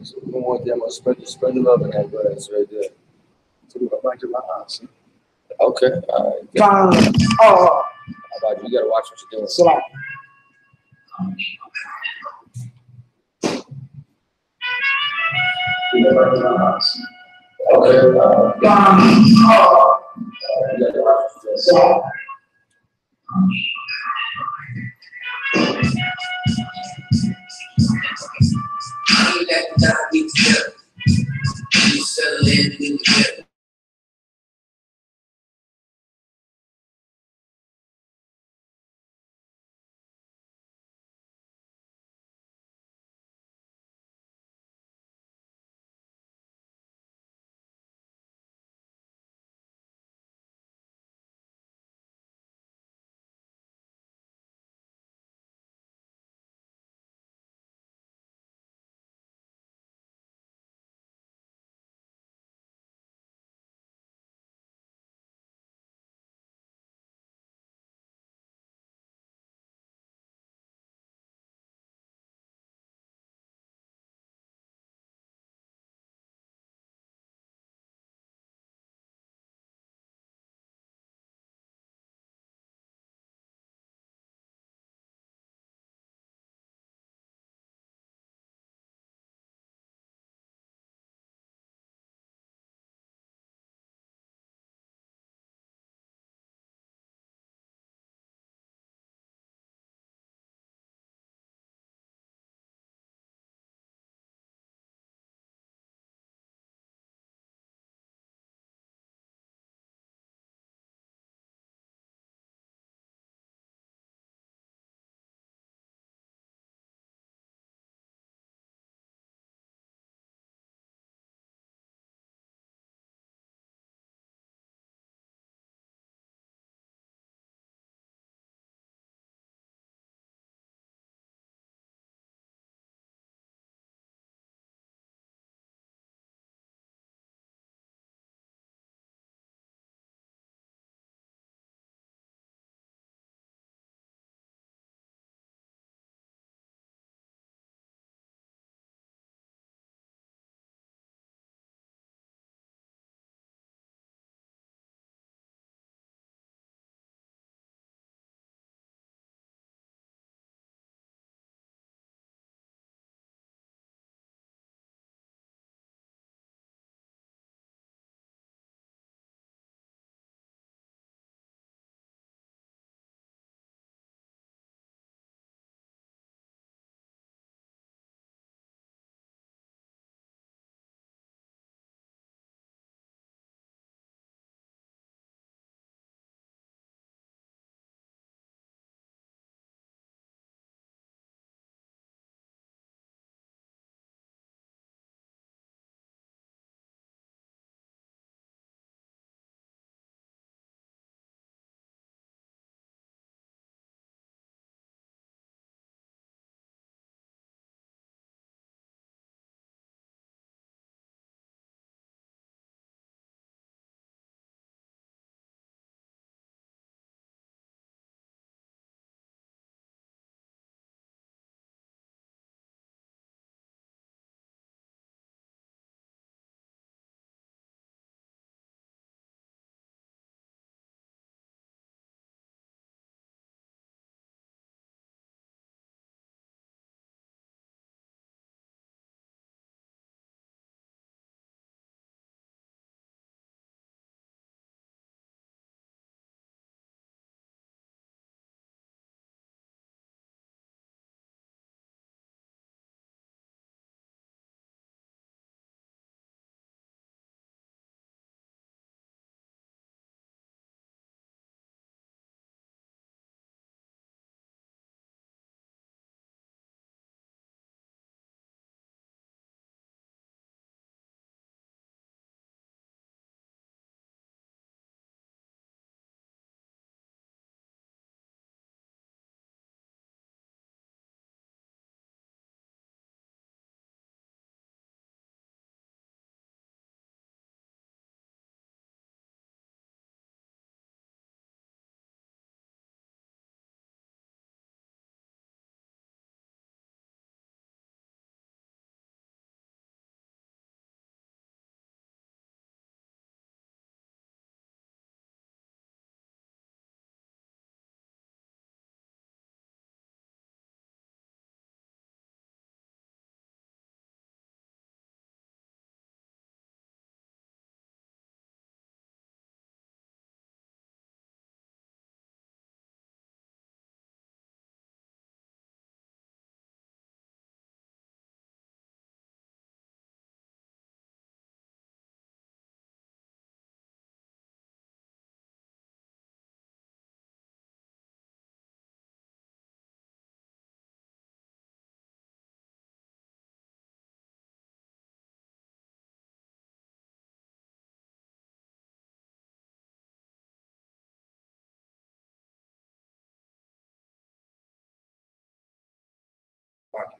So we want them to spread the love in that grass right there. So we go back to my house. Okay. All right. How How about you? You gotta watch what you're doing. SHALAM. Okay. Settle in together.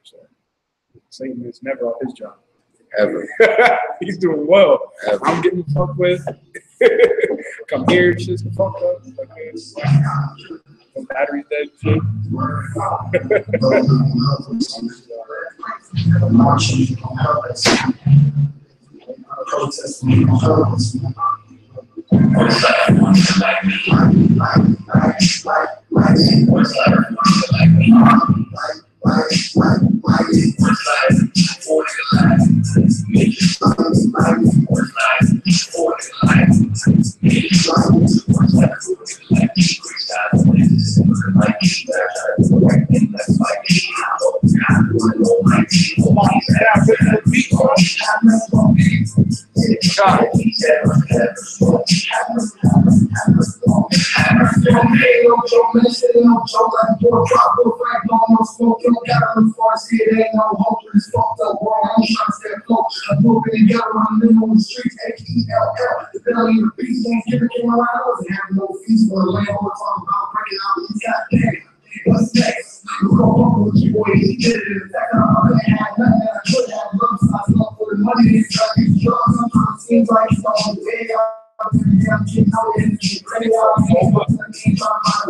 So Satan is never off his job. Ever. He's doing well. Ever. I'm getting fucked with. Come here, shit's fucked up. The battery's dead. Shit. What's next? We're gonna walk with you, boy. He did it. In fact, I had nothing that I could have loved. So I love for the money. It's like it's drugs. Sometimes it seems like it's on the way out. I'm getting out of it. Ready out. I'm trying to find a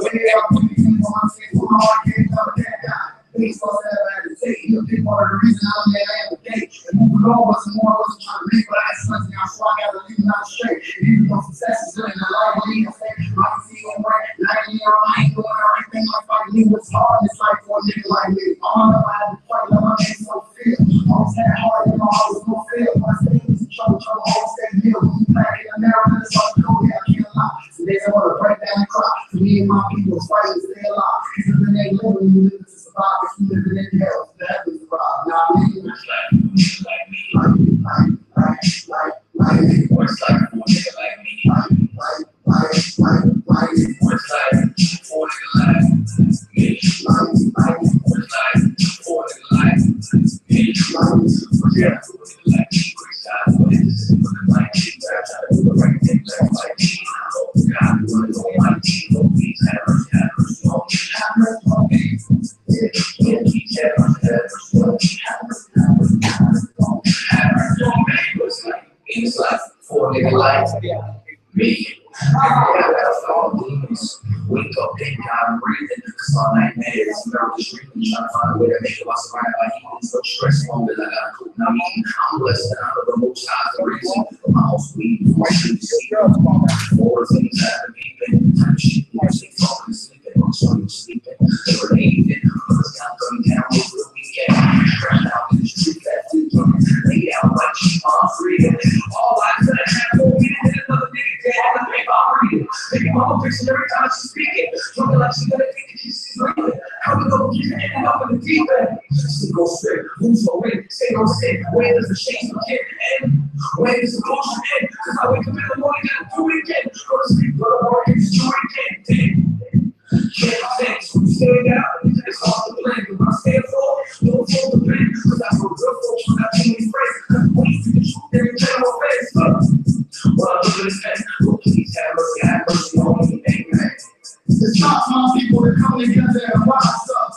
way out. I'm getting on my face. I'm hard getting out of that guy. Things like that I had to take. You're a big part of the reason I'm there. I am a day. And moving on wasn't more. I wasn't trying to make, but I had something else. So I got to leave it out straight. And even though success is good and I like it, I say, I can see it right. And I ain't doing everything like I knew was hard. It's like for a nigga like me. All I know I had to fight, let my hands so feel. Always had hard, you know, I was no fail. When I stay in trouble, always stay real. When you back in the mirror, it's like, oh yeah, I can't lie. So they don't want to break down and cry. So me and my people fighting to stay alive. Because if they live, you live to survive. If you live in hell, the heavens survive. Now I mean, like what's like for a nigga like me? What's like for a nigga like me? What's like for a nigga like me? Yeah. It's like for a nigga like me. Wake up, thank God I'm breathing. Cause all night, man, it's miracle streaming. Trying to find a way to make it while surrounded by heat. So stress on me like I cook now. I'm blessed and I'm the most high the reason. My house weed, my street see. More things happen, even. Time shit, more sick, falling sleeping. I'm sorry, sleeping. Never hating. Cause I'm coming down over the weekend. Crashed out in the street, that food. Laid out like sheep on free. All I could have for me is another nigga dead. I'm reading. Baby mama fixing every time she's speaking. Talking like she gonna think that she's sleeping. How we gonna keep it up in the deep end? Single straight, who's no way, say no sin. When does the shame begin and end? When does the motion end? Cause I wake up in the morning and do it again. Go to sleep, go to work and do it again. Can't think, so we stay down. It's hard to blame, but when I stay full, don't feel the pain. Cause that's what good folks when I change phrase. Cause wait for the truth, every general face. Well, I look at this man, well, please have mercy on me, amen. It's not my people that come together and rise up.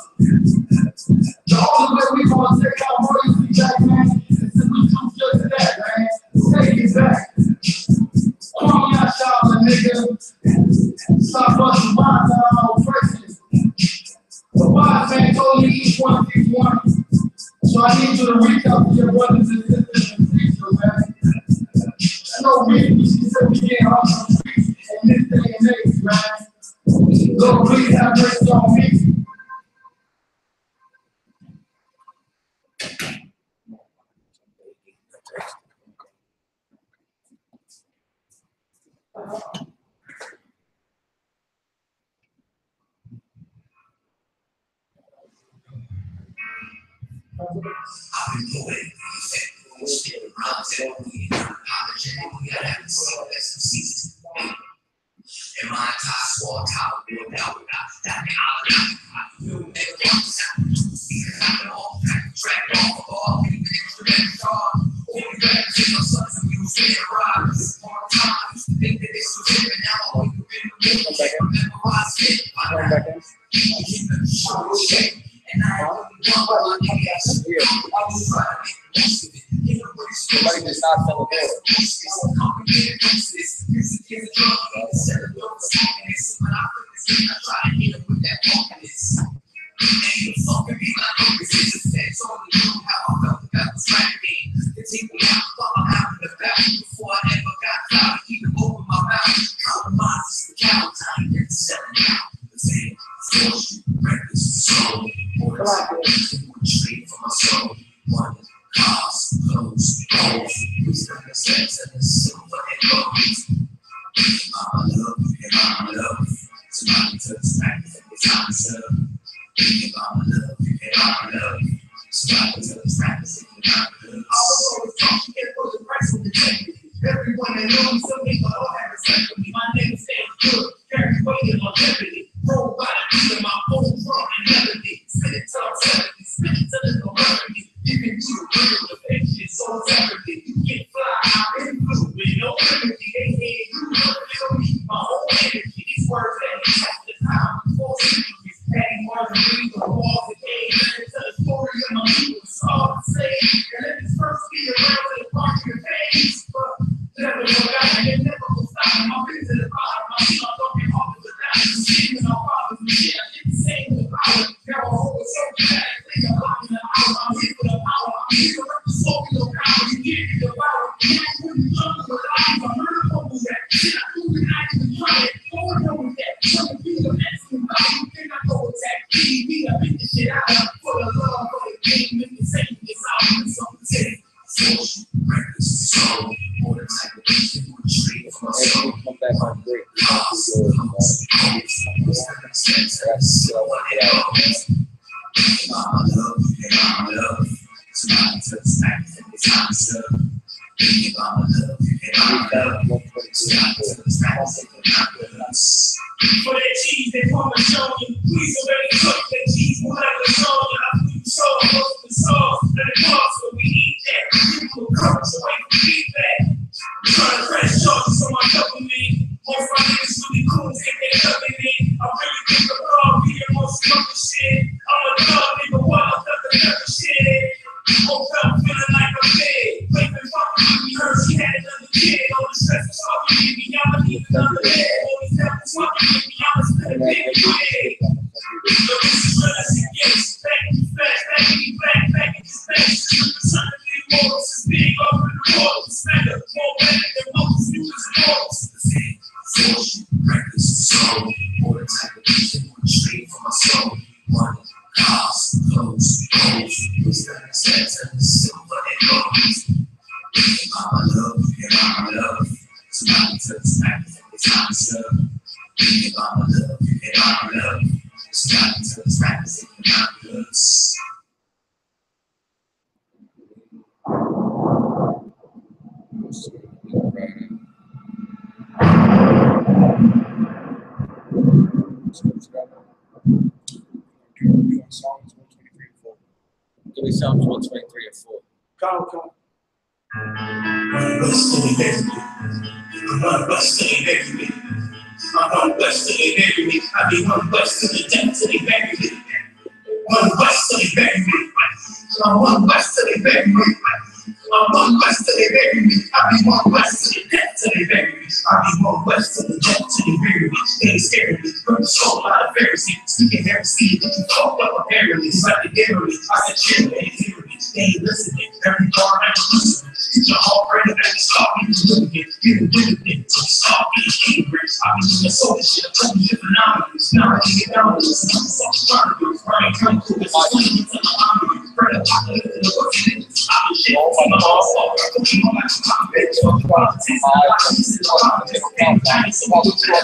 The only way we gonna take our royalty back, man, is if we do just that, man. Take it back. Come on, y'all, SHALAM, nigga. Stop busting wise out of our oppression. The wise man told me each one takes one. So I need you to reach out to your brothers and sisters and preach them, man. There's no reason we said we get off the streets in this day and age, man. Lord, please have mercy on me. I've been doing still content. We gotta have some seasons. And my entire squad top will now without that will make a sound. Because I've been all tracked off of all the instruments on. Only back to your sons and you say it right. More times, think that this was him and now all you've been remember I said, I keep it short shape. And I Somebody just knocked on the door. Everyone that knows something, but all have respect for me. My name stands good, carry weight in longevity. Roll by the beat of my own drum and melody. Spin it till I'm 70, spin it till it's no remedy. Give it to the real, the patience, so separately. You get fly, I'm in blue, with no remedy. They hate you, feel me, my whole energy. These words that have the time, 4 centuries. Adding more than read the walls of games. Let me tell the story of my people, it's all the same. And let this first be around to the party of pain. Never go down, and it never will stop. My feet to the bottom, my feet are talking off of the down. The same as our fathers, and shit, I did the same with power. Now I hold so bad, I think I'm locking the hour. I'm here for the power, I'm here to rep the soul, no power. You give me the power, you ain't putting jungle with eyes. I heard a couple that shit, I do it, I even try it. Go and know that, trying to be the next one. You think I go attack me, I beat the shit out of for the love, for the game, and the same is out. Something social records, soul, more than type of thing, more straight from my soul. Come back on break. Mama love, mama love. Somebody took the back and it's time to mama love, mama love. Somebody took the back and it's for that cheese, they want to show you. Please already cook that cheese, we'll have to show you. I food show, most of the sauce, let it cost, but we eat that. People will come, so wait for feedback. I'm trying to press charges on my company. Most of my niggas really cool, take their company. I really think the love be the most fucking shit. I'm a dog, nigga, what? I'm the other shit. Woke up feeling like a big. Wait for fucking with me, heard she had another kid. All the stress is fucking with me, y'all need another bed. All these devils fucking with me, I'ma spend a big wig. So this is real as it gets. Back in the flash, back in the black, back in the space. Trying to be more, this is big over the wall. Spender, more better than most niggas and walls. Social records, soul, more the type of thing, more straight from my soul. Money, cars, clothes, hoes, wisdom, sex, and the silver and gold. Mama love, mama love. Somebody took the back and it's time to serve. Mama love, mama love. Somebody took the back and it's time to serve. Psalms 123 and 4. Give me Psalms 123 and 4. Come. I'm blessed to the victory. I'm blessed to the victory. I'm blessed to the victory. I be one blessed to the death to the victory. One blessed to the victory. I'm one blessed to the victory. I'm one blessed to the victory. I be one blessed to the death to the victory. I be one blessed to the death to the victory. They scared me from the soul out of Pharisee. Speaking heresy, that you fucked up apparently. It's like the dairy. I said, chill, they hear me. They ain't listening. Every bar I'm listening. Get your heart ready, back and stop me doing it. Get it with it. Stop being angry. I be doing so much shit. I'm telling you different anomalies. Now I can get down with this. I'm so trying to do it. Right, come to this. I'm going to get to the anomaly. Spread a apocalypse in the world. I be shit. I'm a boss. I'm a match. I'm a bitch. I'm a politics. I'm a politics. I'm a politics. I'm a politics.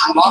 I'm a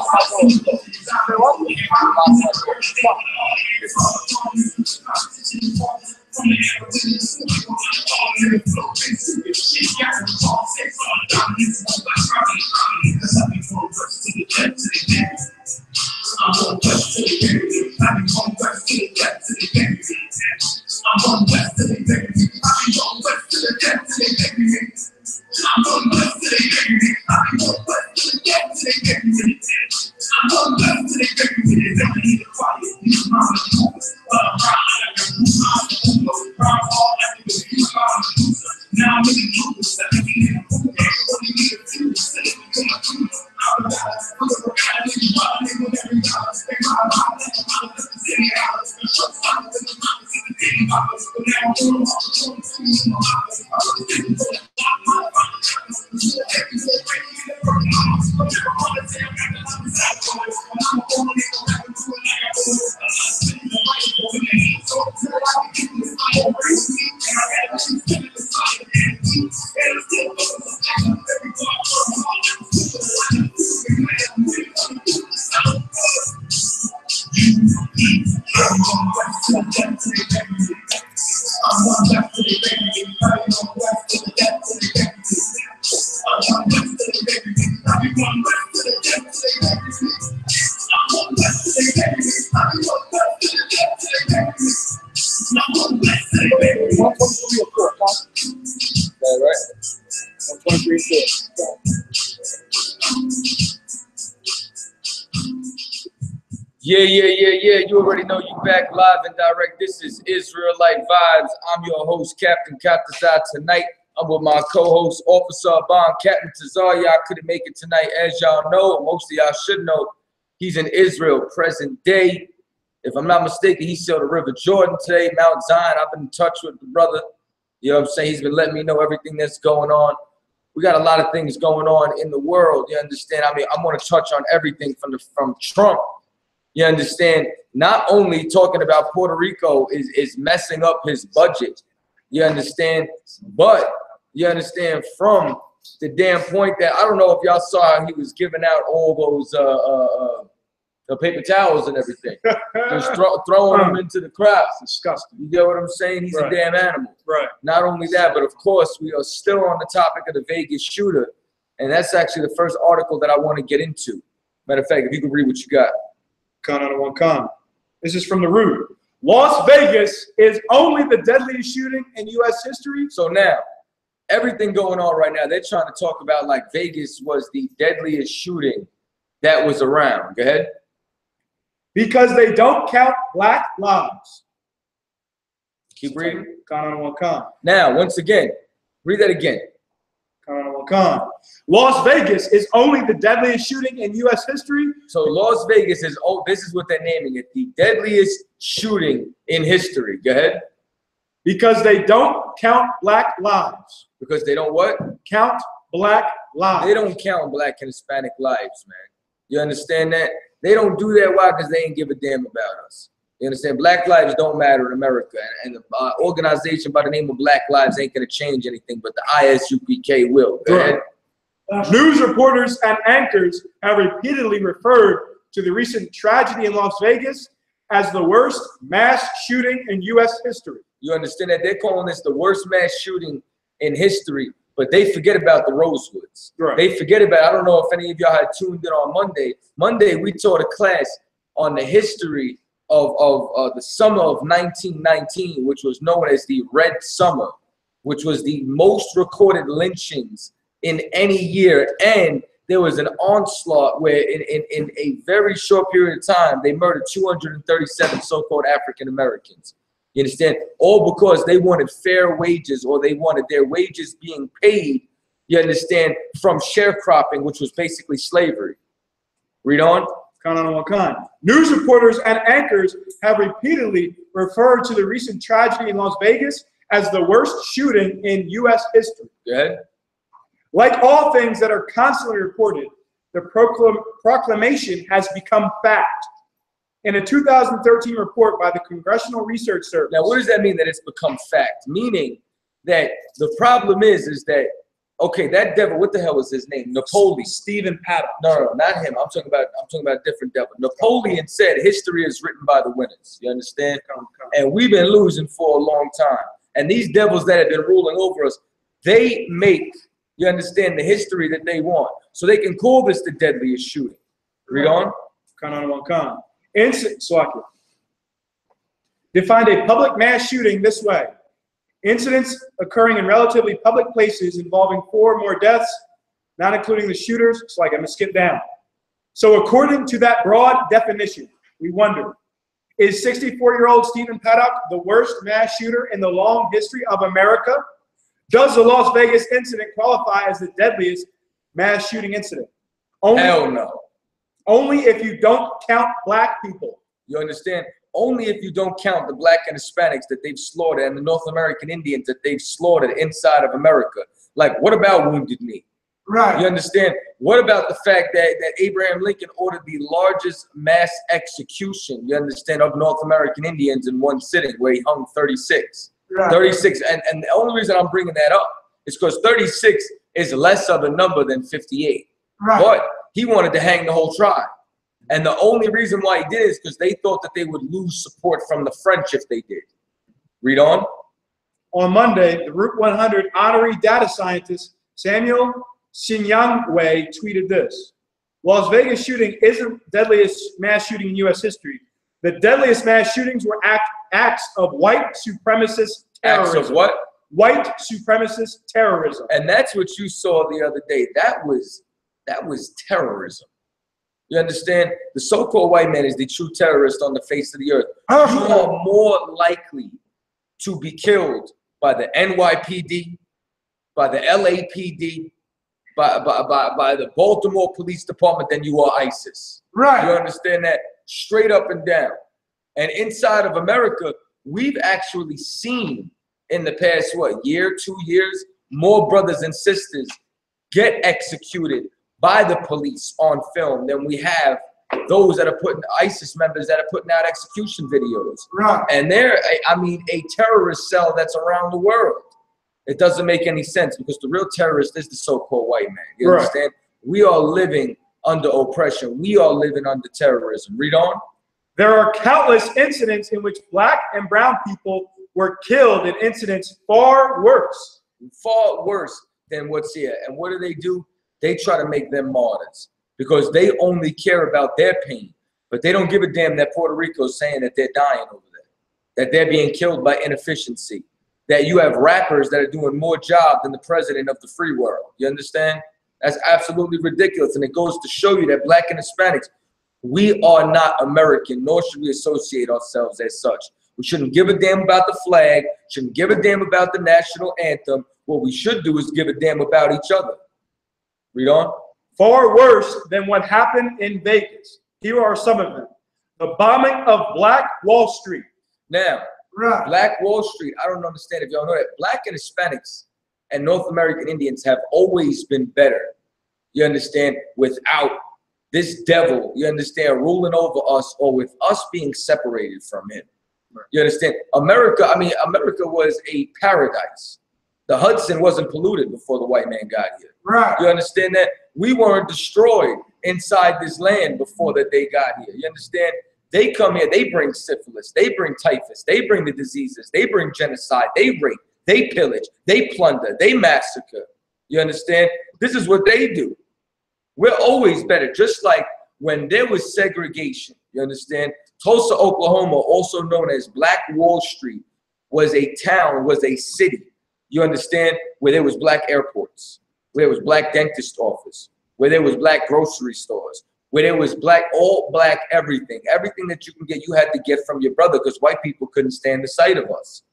Yeah. You already know you back live and direct. This is Israelite Vibes. I'm your host, Captain Chaataza. Tonight, I'm with my co-host, Officer Bond, Captain Tazaryach. Couldn't make it tonight, as y'all know, or most of y'all should know. He's in Israel, present day. If I'm not mistaken, he sailed the River Jordan today, Mount Zion. I've been in touch with the brother. You know what I'm saying? He's been letting me know everything that's going on. We got a lot of things going on in the world. You understand? I mean, I'm going to touch on everything from Trump. You understand? Not only talking about Puerto Rico is messing up his budget. You understand? But you understand from the damn point that I don't know if y'all saw how he was giving out all those the paper towels and everything. Just throwing them into the crowd. Disgusting. You get what I'm saying? He's a damn animal. Right. Not only that, but of course, we are still on the topic of the Vegas shooter. And that's actually the first article that I want to get into. Matter of fact, if you can read what you got. Con on one con. This is from the Root. Las Vegas is only the deadliest shooting in U.S. history. So now, everything going on right now, they're trying to talk about like Vegas was the deadliest shooting that was around. Go ahead. Because they don't count black lives. Keep reading. Con on one con. Now, once again, read that again. Con on one con. Las Vegas is only the deadliest shooting in U.S. history. So Las Vegas is, this is what they're naming it, the deadliest shooting in history. Go ahead. Because they don't count black lives. Because they don't what? Count black lives. They don't count black and Hispanic lives, man. You understand that? They don't do that. Why? Because they ain't give a damn about us. You understand? Black lives don't matter in America. And the organization by the name of Black Lives ain't going to change anything, but the I.S.U.P.K will. Go ahead. News reporters and anchors have repeatedly referred to the recent tragedy in Las Vegas as the worst mass shooting in U.S. history. You understand that? They're calling this the worst mass shooting in history, but they forget about the Rosewoods. Right. They forget about, I don't know if any of y'all had tuned in on Monday. Monday, we taught a class on the history of the summer of 1919, which was known as the Red Summer, which was the most recorded lynchings in any year. And there was an onslaught where in a very short period of time, they murdered 237 so-called African Americans. You understand? All because they wanted fair wages, or they wanted their wages being paid, you understand, from sharecropping, which was basically slavery. Read on. Con on one con. News reporters and anchors have repeatedly referred to the recent tragedy in Las Vegas as the worst shooting in U.S. history. Go ahead. Like all things that are constantly reported, the proclamation has become fact. In a 2013 report by the Congressional Research Service. Now, what does that mean that it's become fact? Meaning that the problem is that, okay, that devil, what the hell was his name? Napoleon. Stephen Paddock. No, not him. I'm talking about a different devil. Napoleon said history is written by the winners. You understand? And we've been losing for a long time. And these devils that have been ruling over us, they make, you understand, the history that they want. So they can call this the deadliest shooting. Read on. Con on one con. Defined a public mass shooting this way. Incidents occurring in relatively public places involving 4 or more deaths, not including the shooters. So I'm going to skip down. So according to that broad definition, we wonder, is 64-year-old Stephen Paddock the worst mass shooter in the long history of America? Does the Las Vegas incident qualify as the deadliest mass shooting incident? Hell no. Only if you don't count black people. You understand? only if you don't count the black and Hispanics that they've slaughtered and the North American Indians that they've slaughtered inside of America. Like, what about Wounded Knee? Right. You understand? What about the fact that Abraham Lincoln ordered the largest mass execution, you understand, of North American Indians in one sitting, where he hung 36. Right. 36. And the only reason I'm bringing that up is because 36 is less of a number than 58. Right. But he wanted to hang the whole tribe. And the only reason why he did is because they thought that they would lose support from the French if they did. Read on. On Monday, the Route 100 honorary data scientist Samuel Sinyangwe tweeted this: Las Vegas shooting isn't the deadliest mass shooting in U.S. history. The deadliest mass shootings were acts of white supremacist terrorism. Acts of what? White supremacist terrorism. And that's what you saw the other day. That was terrorism. You understand? The so-called white man is the true terrorist on the face of the earth. You are more likely to be killed by the NYPD, by the LAPD, by the Baltimore Police Department than you are ISIS. Right. You understand that? Straight up and down. And inside of America, we've actually seen in the past, what, year, 2 years, more brothers and sisters get executed by the police on film than we have those that are putting ISIS members that are putting out execution videos. Right. And they're, I mean, a terrorist cell that's around the world. It doesn't make any sense because the real terrorist is the so-called white man. You Right. understand? We are living under oppression. We are living under terrorism. Read on. There are countless incidents in which black and brown people were killed in incidents far worse. Far worse than what's here. And what do? They try to make them martyrs because they only care about their pain. But they don't give a damn that Puerto Rico is saying that they're dying over there, that they're being killed by inefficiency, that you have rappers that are doing more job than the president of the free world. You understand? That's absolutely ridiculous. And it goes to show you that black and Hispanics, we are not American, nor should we associate ourselves as such. We shouldn't give a damn about the flag, shouldn't give a damn about the national anthem. What we should do is give a damn about each other. Read on. Far worse than what happened in Vegas. Here are some of them. The bombing of Black Wall Street. Now, Right. Black Wall Street, I don't understand if y'all know that. Black and Hispanics and North American Indians have always been better. You understand? Without this devil, you understand, ruling over us or with us being separated from him. You understand? America was a paradise. The Hudson wasn't polluted before the white man got here. Right. You understand that? We weren't destroyed inside this land before that they got here. You understand? They come here, they bring syphilis, they bring typhus, they bring the diseases, they bring genocide, they rape, they pillage, they plunder, they massacre. You understand? This is what they do. We're always better, just like when there was segregation. You understand? Tulsa, Oklahoma, also known as Black Wall Street, was a town, was a city. You understand? Where there was black airports, where there was black dentist office, where there was black grocery stores, where there was black, all black everything. Everything that you can get, you had to get from your brother because white people couldn't stand the sight of us.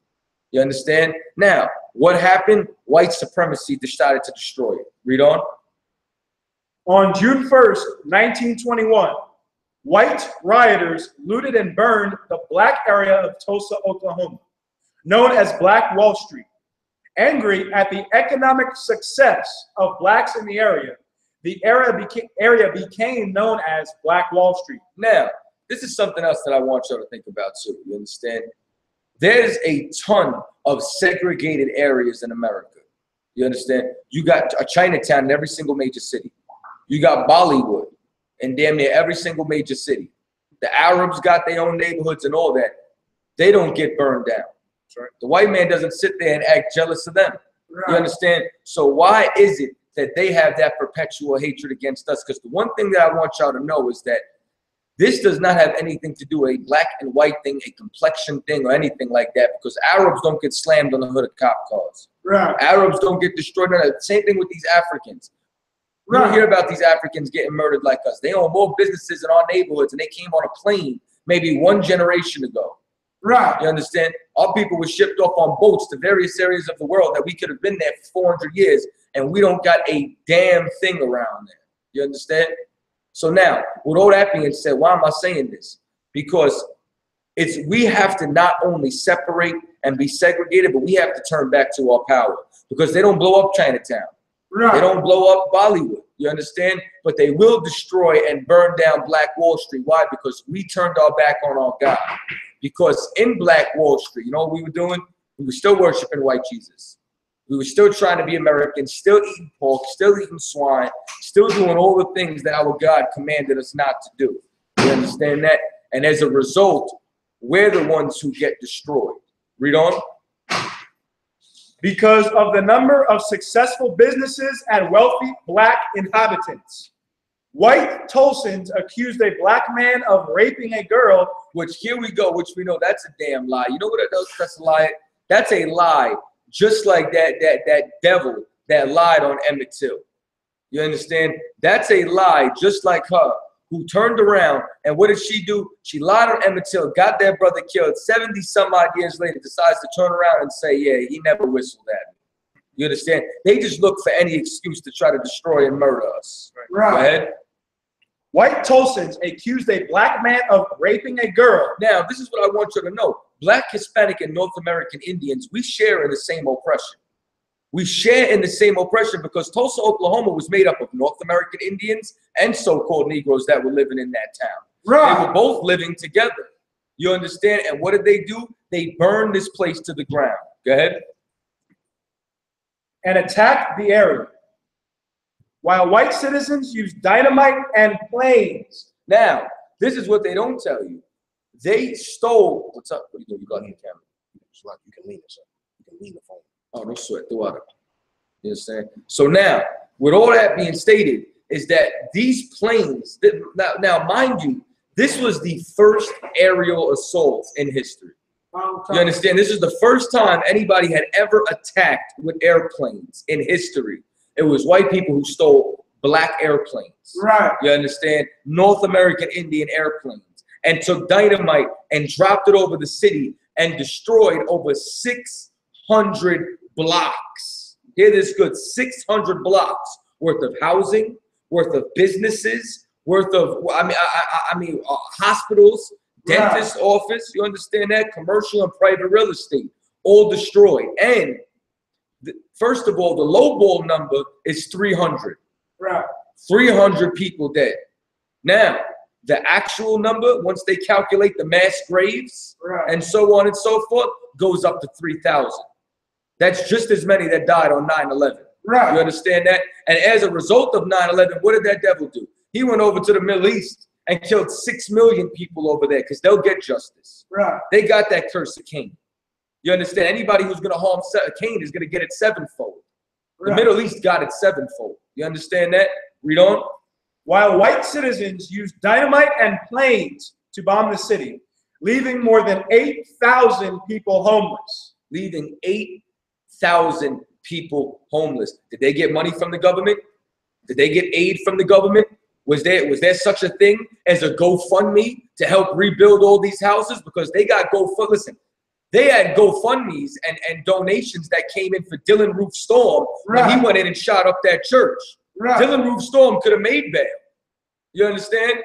You understand? Now, what happened? White supremacy decided to destroy it. Read on. On June 1st, 1921, white rioters looted and burned the black area of Tulsa, Oklahoma, known as Black Wall Street. Angry at the economic success of blacks in the area area became known as Black Wall Street. Now, this is something else that I want y'all to think about too. You understand? There's a ton of segregated areas in America. You understand? You got a Chinatown in every single major city. You got Bollywood in damn near every single major city. The Arabs got their own neighborhoods and all that. They don't get burned down. Right? The white man doesn't sit there and act jealous of them. Right. You understand? So why is it that they have that perpetual hatred against us? Because the one thing that I want y'all to know is that this does not have anything to do with a black and white thing, a complexion thing, or anything like that, because Arabs don't get slammed on the hood of cop cars. Right. Arabs don't get destroyed. Same thing with these Africans. We don't hear about these Africans getting murdered like us. They own more businesses in our neighborhoods, and they came on a plane maybe one generation ago. Right. You understand? Our people were shipped off on boats to various areas of the world that we could have been there for 400 years, and we don't got a damn thing around there. You understand? So now, with all that being said, why am I saying this? Because we have to not only separate and be segregated, but we have to turn back to our power, because they don't blow up Chinatown. Right. They don't blow up Bollywood. You understand? But they will destroy and burn down Black Wall Street. Why? Because we turned our back on our God. Because in Black Wall Street, you know what we were doing? We were still worshiping white Jesus. We were still trying to be American, still eating pork, still eating swine, still doing all the things that our God commanded us not to do. You understand that? And as a result, we're the ones who get destroyed. Read on. Because of the number of successful businesses and wealthy Black inhabitants. White Tulsans accused a Black man of raping a girl. Which, here we go, which we know that's a damn lie. You know what that's a lie? That's a lie, just like that devil that lied on Emmett Till. You understand? That's a lie, just like her, who turned around, and what did she do? She lied on Emmett Till, got their brother killed. 70 some odd years later, decides to turn around and say, yeah, he never whistled at me. You understand? They just look for any excuse to try to destroy and murder us. Right. Go ahead. White Tulsans accused a Black man of raping a girl. Now, this is what I want you to know. Black, Hispanic, and North American Indians, we share in the same oppression. We share in the same oppression because Tulsa, Oklahoma was made up of North American Indians and so-called Negroes that were living in that town. Right. They were both living together. You understand? And what did they do? They burned this place to the ground. Go ahead. And attacked the area, while white citizens used dynamite and planes. Now, this is what they don't tell you. They stole. What's up? What are you doing? You got on the camera. It's like you can lean it, sir. You can lean the phone. Oh, no sweat. The water. You understand? So now, with all that being stated, is that these planes, now mind you, this was the first aerial assault in history. You understand? This is the first time anybody had ever attacked with airplanes in history. It was white people who stole Black airplanes. Right. You understand? North American Indian airplanes. And took dynamite and dropped it over the city and destroyed over 600 blocks. Hear this good, 600 blocks worth of housing, worth of businesses, worth of, hospitals, dentist office, you understand that? Commercial and private real estate, all destroyed. And first of all, the lowball number is 300. Right. 300 people dead. Now, the actual number, once they calculate the mass graves and so on and so forth, goes up to 3,000. That's just as many that died on 9/11. Right. You understand that? And as a result of 9/11, what did that devil do? He went over to the Middle East and killed 6 million people over there because they'll get justice. Right. They got that curse of Cain. You understand? Anybody who's going to harm Cain is going to get it sevenfold. The Middle East got it sevenfold. You understand that? Read on. While white citizens used dynamite and planes to bomb the city, leaving more than 8,000 people homeless. Leaving 8,000 people homeless. Did they get money from the government? Did they get aid from the government? Was there such a thing as a GoFundMe to help rebuild all these houses? Because they got Listen, they had GoFundMes and donations that came in for Dylan Roof Storm when he went in and shot up that church. Dylan Roof Storm could have made bail. You understand?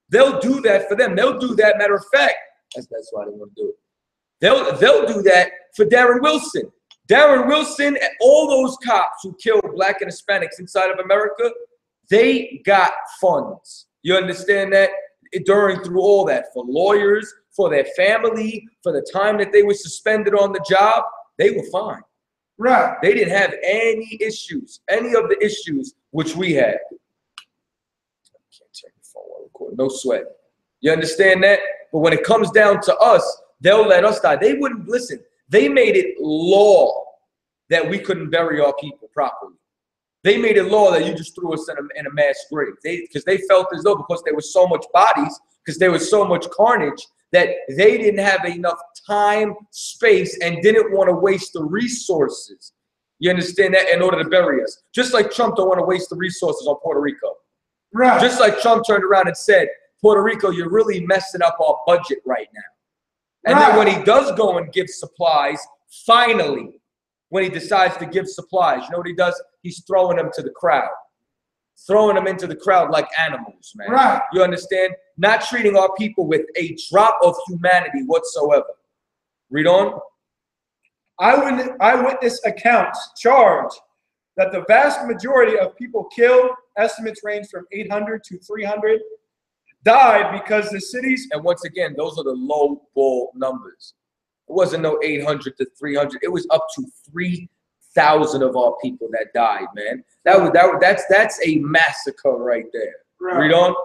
They'll do that for them. They'll do that. Matter of fact, that's why they want to do it. They'll do that for Darren Wilson. Darren Wilson and all those cops who killed Black and Hispanics inside of America, they got funds. You understand that? Through all that, for lawyers, for their family, for the time that they were suspended on the job, they were fine. Right. They didn't have any issues, any of the issues which we had. I can't turn the phone while recording. No sweat. You understand that? But when it comes down to us, they'll let us die. They wouldn't listen. They made it law that we couldn't bury our people properly. They made it law that you just threw us in a mass grave. Because they felt as though because there was so much bodies, because there was so much carnage, that they didn't have enough time, space, and didn't want to waste the resources. You understand that? In order to bury us. Just like Trump don't want to waste the resources on Puerto Rico. Right. Just like Trump turned around and said, Puerto Rico, you're really messing up our budget right now. And then when he does go and give supplies, finally, when he decides to give supplies, you know what he does? He's throwing them to the crowd. Throwing them into the crowd like animals, man. Right. You understand? Not treating our people with a drop of humanity whatsoever. Read on. Eyewitness accounts charge that the vast majority of people killed, estimates range from 800 to 300, died because the cities... And once again, those are the low ball numbers. It wasn't no 800 to 300. It was up to 3,000 of our people that died, man. That's a massacre right there. Right. Read on.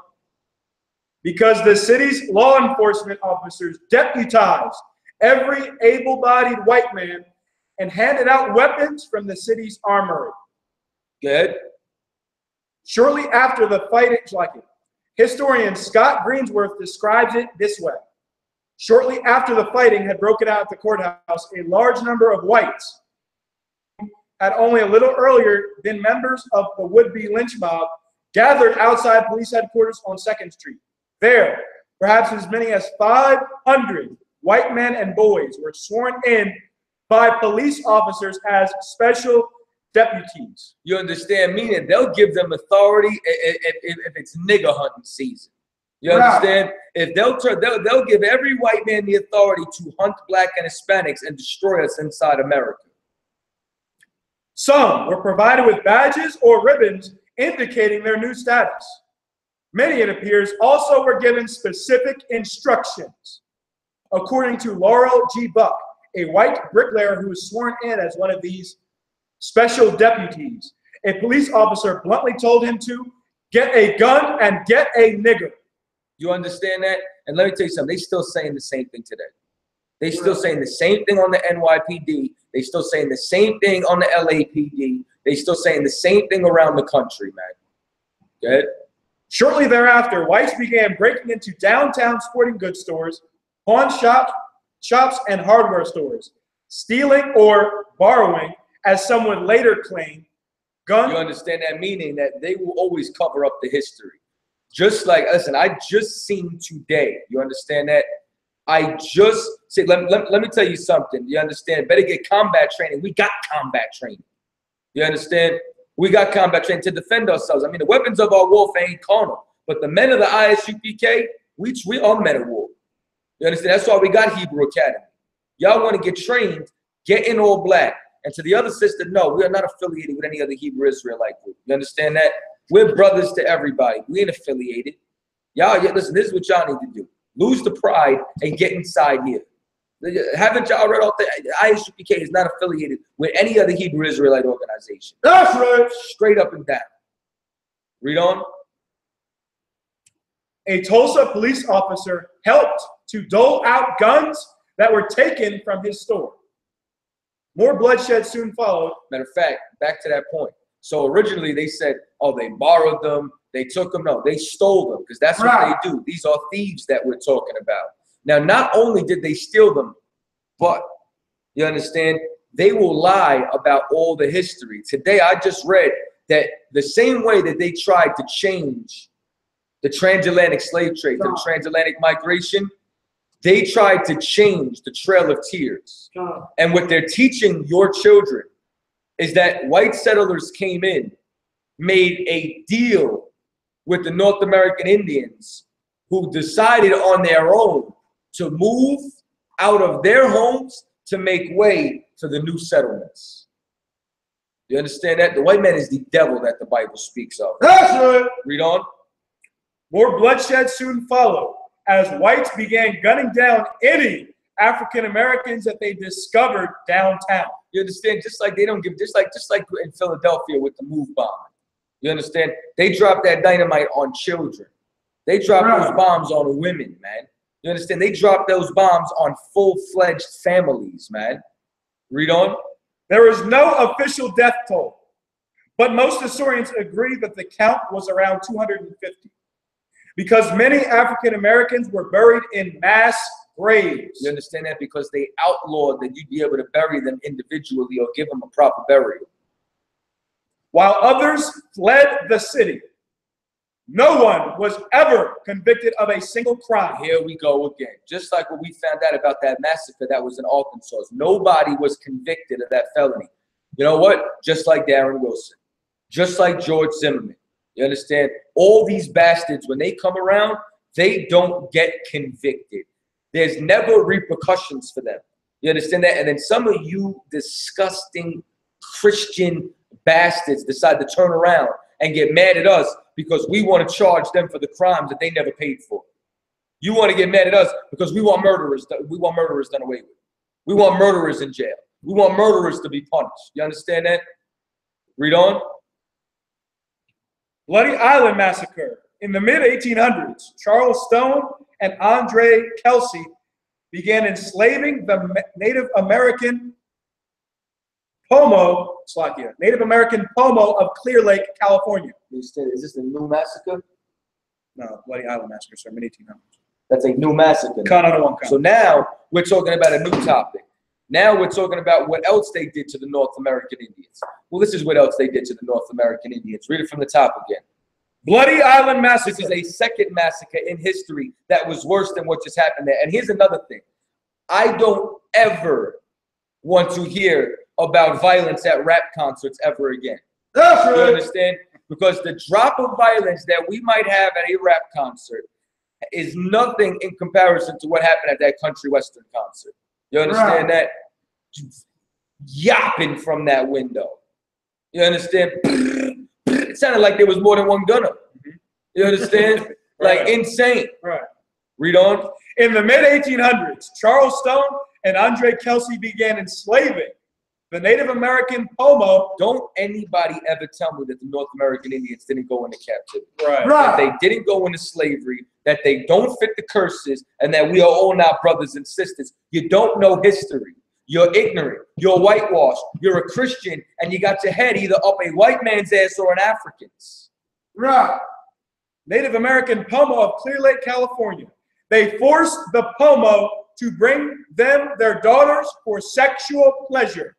Because the city's law enforcement officers deputized every able-bodied white man and handed out weapons from the city's armory. Good. Shortly after the fighting, historian Scott Greensworth describes it this way. Shortly after the fighting had broken out at the courthouse, a large number of whites had only a little earlier been members of the would-be lynch mob gathered outside police headquarters on 2nd Street. There, perhaps as many as 500 white men and boys were sworn in by police officers as special deputies. You understand? Meaning they'll give them authority if it's nigger hunting season. You understand? If they'll give every white man the authority to hunt black and Hispanics and destroy us inside America. Some were provided with badges or ribbons indicating their new status. Many, it appears, also were given specific instructions. According to Laurel G. Buck, a white bricklayer who was sworn in as one of these special deputies, a police officer bluntly told him to get a gun and get a nigger. You understand that? And let me tell you something. They still saying the same thing today. They still saying the same thing on the NYPD. They still saying the same thing on the LAPD. They still saying the same thing around the country, man. Good. Shortly thereafter, whites began breaking into downtown sporting goods stores, pawn shops, and hardware stores, stealing or borrowing, as some would later claim, guns. You understand that? Meaning that they will always cover up the history. Just like, listen, I just seen today, you understand that? I just said, let me tell you something. You understand? Better get combat training. We got combat training. You understand? We got combat training to defend ourselves. I mean, the weapons of our warfare ain't carnal, but the men of the I.S.U.P.K, we are men of war. You understand? That's why we got Hebrew Academy. Y'all want to get trained, get in all black. And to the other sister, no, we are not affiliated with any other Hebrew Israelite group. You understand that? We're brothers to everybody. We ain't affiliated. Y'all, listen, this is what y'all need to do. Lose the pride and get inside here. Haven't y'all read all the I.S.U.P.K is not affiliated with any other Hebrew Israelite organization. That's right. Straight up and down. Read on. A Tulsa police officer helped to dole out guns that were taken from his store. More bloodshed soon followed. Matter of fact, back to that point. So originally they said, oh, they borrowed them, they took them. No, they stole them because that's what they do. These are thieves that we're talking about. Now, not only did they steal them, but you understand, they will lie about all the history. Today, I just read that the same way that they tried to change the transatlantic slave trade to the transatlantic migration, they tried to change the Trail of Tears. And what they're teaching your children is that white settlers came in, made a deal with the North American Indians who decided on their own to move out of their homes to make way for the new settlements. You understand that? The white man is the devil that the Bible speaks of. That's right. Read on. More bloodshed soon followed as whites began gunning down any African Americans that they discovered downtown. You understand? Just like they don't give, just like in Philadelphia with the move bombing. You understand? They dropped that dynamite on children. They dropped those bombs on women, man. You understand? They dropped those bombs on full-fledged families, man. Read on. There is no official death toll, but most historians agree that the count was around 250 because many African Americans were buried in mass graves. You understand that? Because they outlawed that you'd be able to bury them individually or give them a proper burial. While others fled the city, no one was ever convicted of a single crime. Here we go again. Just like what we found out about that massacre that was in Arkansas. Nobody was convicted of that felony. You know what? Just like Darren Wilson. Just like George Zimmerman. You understand? All these bastards, when they come around, they don't get convicted. There's never repercussions for them. You understand that? And then some of you disgusting Christian bastards decide to turn around and get mad at us because we want to charge them for the crimes that they never paid for. You want to get mad at us because we want murderers. We want murderers done away with. We want murderers in jail. We want murderers to be punished. You understand that? Read on. Bloody Island Massacre. In the mid-1800s, Charles Stone and Andre Kelsey began enslaving the Native American Pomo of Clear Lake, California. Is this a new massacre? No, Bloody Island Massacre, sir, mid-1800s. That's a new massacre. So now we're talking about a new topic. Now we're talking about what else they did to the North American Indians. Well, this is what else they did to the North American Indians. Read it from the top again. Bloody Island Massacre. This is a second massacre in history that was worse than what just happened there. And here's another thing. I don't ever want to hear about violence at rap concerts ever again. That's right. You understand? Because the drop of violence that we might have at a rap concert is nothing in comparison to what happened at that country western concert. You understand that? Yapping from that window. You understand? It sounded like there was more than one gunner. You understand? Like insane. Right. Read on. In the mid-1800s, Charles Stone and Andre Kelsey began enslaving the Native American Pomo. Don't anybody ever tell me that the North American Indians didn't go into captivity. Right. That they didn't go into slavery, that they don't fit the curses, and that we are all now brothers and sisters. You don't know history. You're ignorant. You're whitewashed. You're a Christian, and you got your head either up a white man's ass or an African's. Right. Native American Pomo of Clear Lake, California. They forced the Pomo to bring them their daughters for sexual pleasure.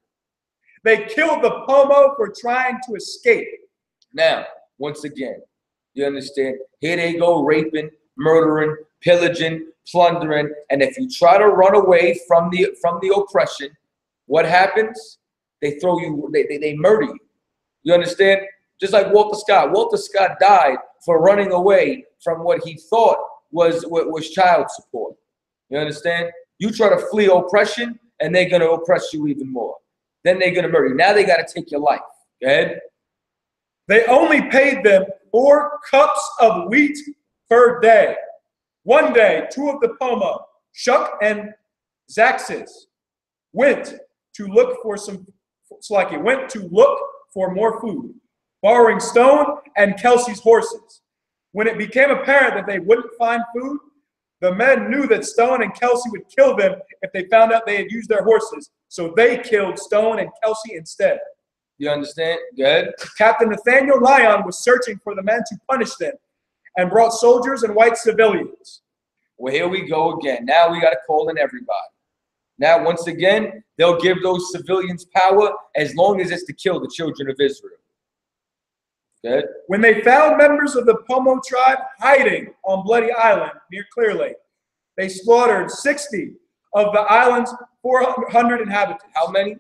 They killed the Pomo for trying to escape. Now, once again, you understand? Here they go raping, murdering, pillaging, plundering, and if you try to run away from the oppression, what happens? They throw you, they murder you. You understand? Just like Walter Scott. Walter Scott died for running away from what he thought was child support. You understand? You try to flee oppression, and they're going to oppress you even more. Then they're going to murder you. Now they got to take your life. Go ahead. They only paid them 4 cups of wheat per day. One day, 2 of the Pomo, Shuck and Zaxis, went to look for more food, borrowing Stone and Kelsey's horses. When it became apparent that they wouldn't find food, the men knew that Stone and Kelsey would kill them if they found out they had used their horses, so they killed Stone and Kelsey instead. You understand? Good. Captain Nathaniel Lyon was searching for the men to punish them and brought soldiers and white civilians. Well, here we go again. Now we got to call in everybody. Now, once again, they'll give those civilians power as long as it's to kill the children of Israel. Good. When they found members of the Pomo tribe hiding on Bloody Island near Clear Lake, they slaughtered 60 of the island's 400 inhabitants. How many?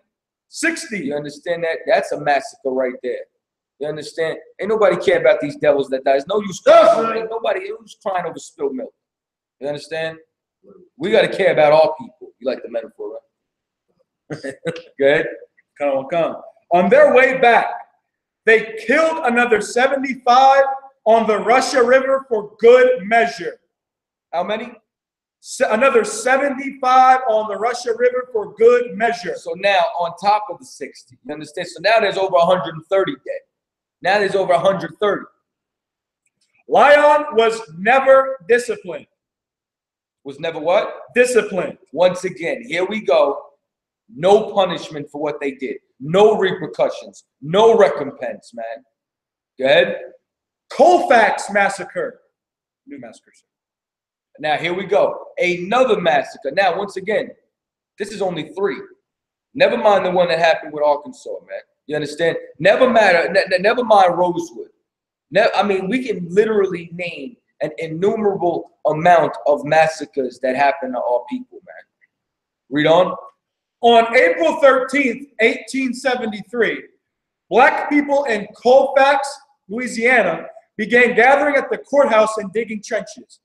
60. You understand that? That's a massacre right there. You understand? Ain't nobody care about these devils that die. There's no use crying. Ain't nobody who's crying over spilled milk. You understand? We got to care about all people. You like the metaphor, right? Good. Come. On their way back, they killed another 75 on the Russia River for good measure. How many? Another 75 on the Russia River for good measure. So now on top of the 60, you understand? So now there's over 130 dead. Now there's over 130. Lyon was never disciplined. Was never what? Disciplined. Once again, here we go. No punishment for what they did. No repercussions. No recompense, man. Go ahead. Colfax Massacre. New massacre. Now, here we go. Another massacre. Now, once again, this is only 3. Never mind the one that happened with Arkansas, man. You understand? Never mind Rosewood. I mean, we can literally name an innumerable amount of massacres that happen to our people, man. Read on. On April 13th, 1873, black people in Colfax, Louisiana, began gathering at the courthouse and digging trenches.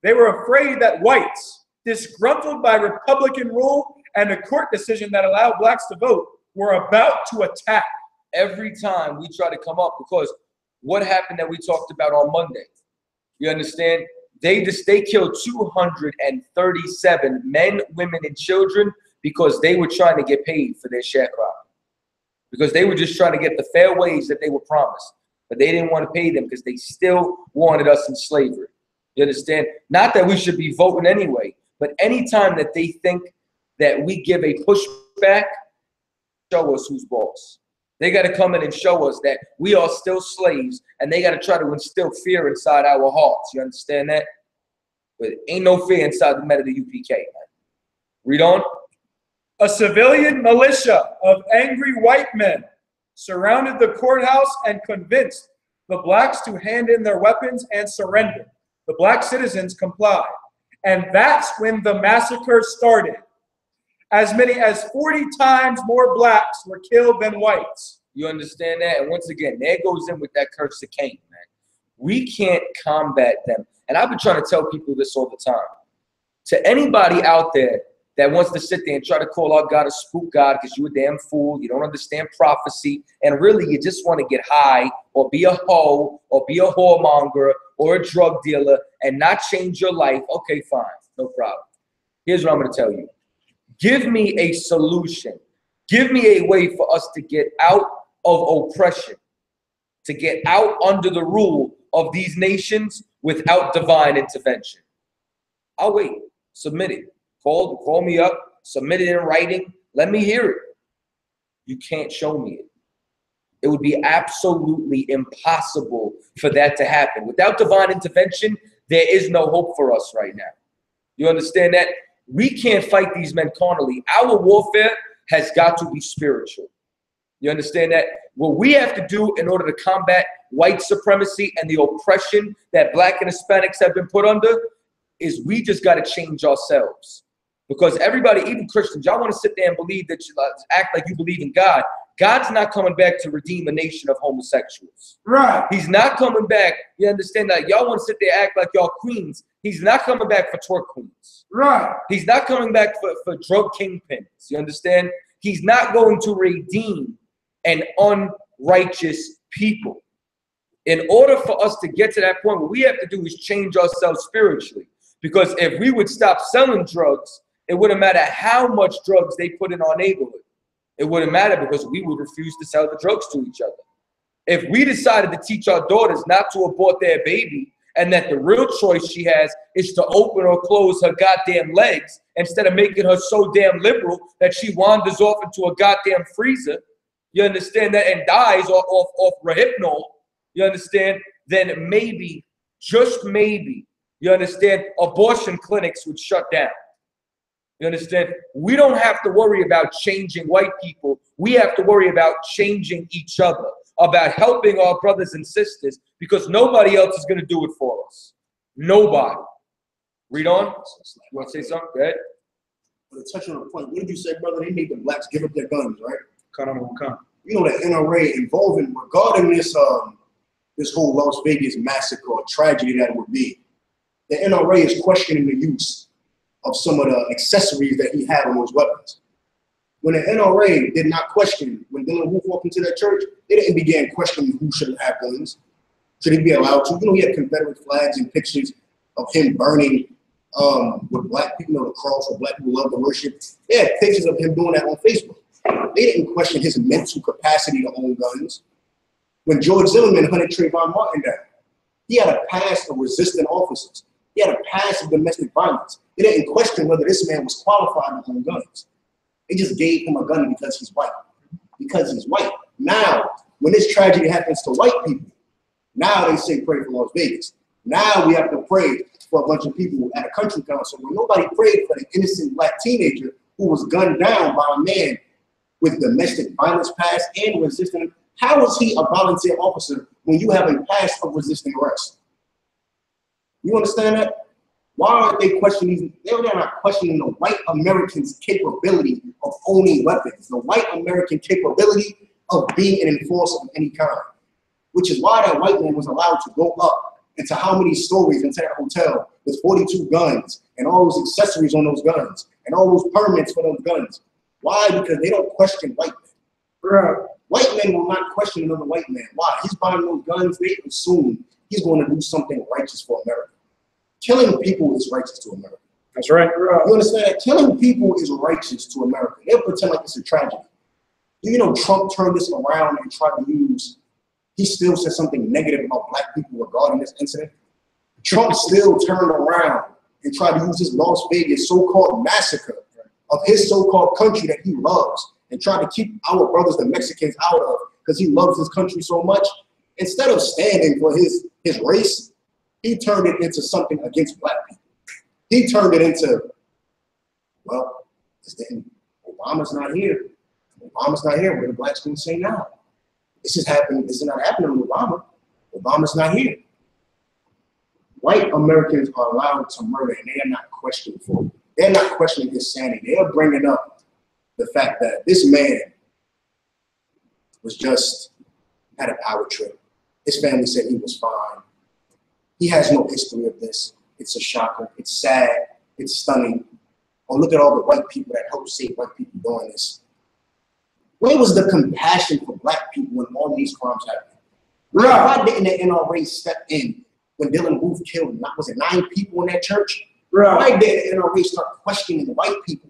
They were afraid that whites, disgruntled by Republican rule and a court decision that allowed blacks to vote, were about to attack. Every time we try to come up, because what happened that we talked about on Monday? You understand? They killed 237 men, women, and children because they were trying to get paid for their sharecropping. Because they were just trying to get the fair wage that they were promised. But they didn't want to pay them because they still wanted us in slavery. You understand? Not that we should be voting anyway, but anytime that they think that we give a pushback, show us who's boss. They got to come in and show us that we are still slaves, and they got to try to instill fear inside our hearts. You understand that? But ain't no fear inside the men of the U.P.K, man. Read on. A civilian militia of angry white men surrounded the courthouse and convinced the blacks to hand in their weapons and surrender. The black citizens complied. And that's when the massacre started. As many as 40 times more blacks were killed than whites. You understand that? And once again, there goes in with that curse of Cain, man. We can't combat them. And I've been trying to tell people this all the time. To anybody out there that wants to sit there and try to call our God a spook God because you're a damn fool, you don't understand prophecy, and really you just want to get high or be a hoe or be a whoremonger or a drug dealer and not change your life, okay, fine, no problem. Here's what I'm going to tell you. Give me a solution. Give me a way for us to get out of oppression, to get out under the rule of these nations without divine intervention. I'll wait. Submit it. Call me up. Submit it in writing. Let me hear it. You can't show me it. It would be absolutely impossible for that to happen. Without divine intervention, there is no hope for us right now. You understand that? We can't fight these men carnally. Our warfare has got to be spiritual. You understand that? What we have to do in order to combat white supremacy and the oppression that black and Hispanics have been put under is we just got to change ourselves. Because everybody, even Christians, y'all want to sit there and believe that you act like you believe in God. God's not coming back to redeem a nation of homosexuals. Right. He's not coming back. You understand that? Y'all want to sit there and act like y'all queens. He's not coming back for twerk queens. Right. He's not coming back for drug kingpins. You understand? He's not going to redeem an unrighteous people. In order for us to get to that point, what we have to do is change ourselves spiritually. Because if we would stop selling drugs, it wouldn't matter how much drugs they put in our neighborhood. It wouldn't matter because we would refuse to sell the drugs to each other. If we decided to teach our daughters not to abort their baby and that the real choice she has is to open or close her goddamn legs instead of making her so damn liberal that she wanders off into a goddamn freezer, you understand that, and dies off Rohypnol, you understand, then maybe, just maybe, you understand, abortion clinics would shut down. You understand? We don't have to worry about changing white people. We have to worry about changing each other, about helping our brothers and sisters, because nobody else is going to do it for us. Nobody. Read on. You want to say something? Go ahead. But to touch on a point, what did you say, brother? They made the blacks give up their guns, right? Come. You know, the NRA involving regarding this this whole Las Vegas massacre or tragedy that it would be. The NRA is questioning the use of some of the accessories that he had on those weapons. When the NRA did not question, when Dylan Wolf walked into that church, they didn't begin questioning who should have guns. Should he be allowed to? You know, he had Confederate flags and pictures of him burning with black people on the cross, or black people love to worship. They had pictures of him doing that on Facebook. They didn't question his mental capacity to own guns. When George Zimmerman hunted Trayvon Martin down, he had a past of resisting officers. He had a past of domestic violence. They didn't question whether this man was qualified to own guns. They just gave him a gun because he's white. Because he's white. Now, when this tragedy happens to white people, now they say pray for Las Vegas. Now we have to pray for a bunch of people at a country council where nobody prayed for the innocent black teenager who was gunned down by a man with domestic violence past and resisting. How is he a volunteer officer when you have a past of resisting arrest? You understand that? Why aren't they questioning? They're not questioning the white Americans' capability of owning weapons, the white American capability of being an enforcer of any kind, which is why that white man was allowed to go up into how many stories into that hotel with 42 guns and all those accessories on those guns and all those permits for those guns. Why? Because they don't question white men. Right. White men will not question another white man. Why? He's buying those guns. They assume he's going to do something righteous for America. Killing people is righteous to America. That's right. You understand that? Killing people is righteous to America. They'll pretend like it's a tragedy. You know, Trump turned this around and tried to use, he still said something negative about black people regarding this incident. Trump still turned around and tried to use this Las Vegas so-called massacre of his so-called country that he loves and tried to keep our brothers, the Mexicans, out of because he loves his country so much. Instead of standing for his race, he turned it into something against black people. He turned it into, well, Obama's not here. Obama's not here. What are the blacks going to say now? This is happening. This is not happening with Obama. Obama's not here. White Americans are allowed to murder, and they are not questioned for it. They're not questioning his sanity. They are bringing up the fact that this man was just had a power trip. His family said he was fine. He has no history of this. It's a shocker. It's sad. It's stunning. Oh, look at all the white people that helped save white people doing this. Where was the compassion for black people when all these crimes happened? Why didn't the NRA step in when Dylan Booth killed, was it 9 people in that church? Why didn't the NRA start questioning white people?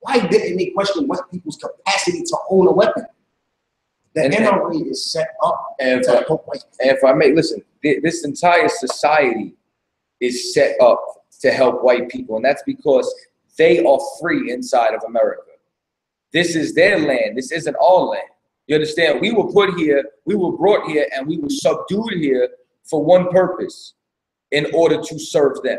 Why didn't they question white people's capacity to own a weapon? The NRA is set up to help white people. And if I may, listen, this entire society is set up to help white people, and that's because they are free inside of America. This is their land. This isn't our land. You understand? We were put here, we were brought here, and we were subdued here for one purpose, in order to serve them.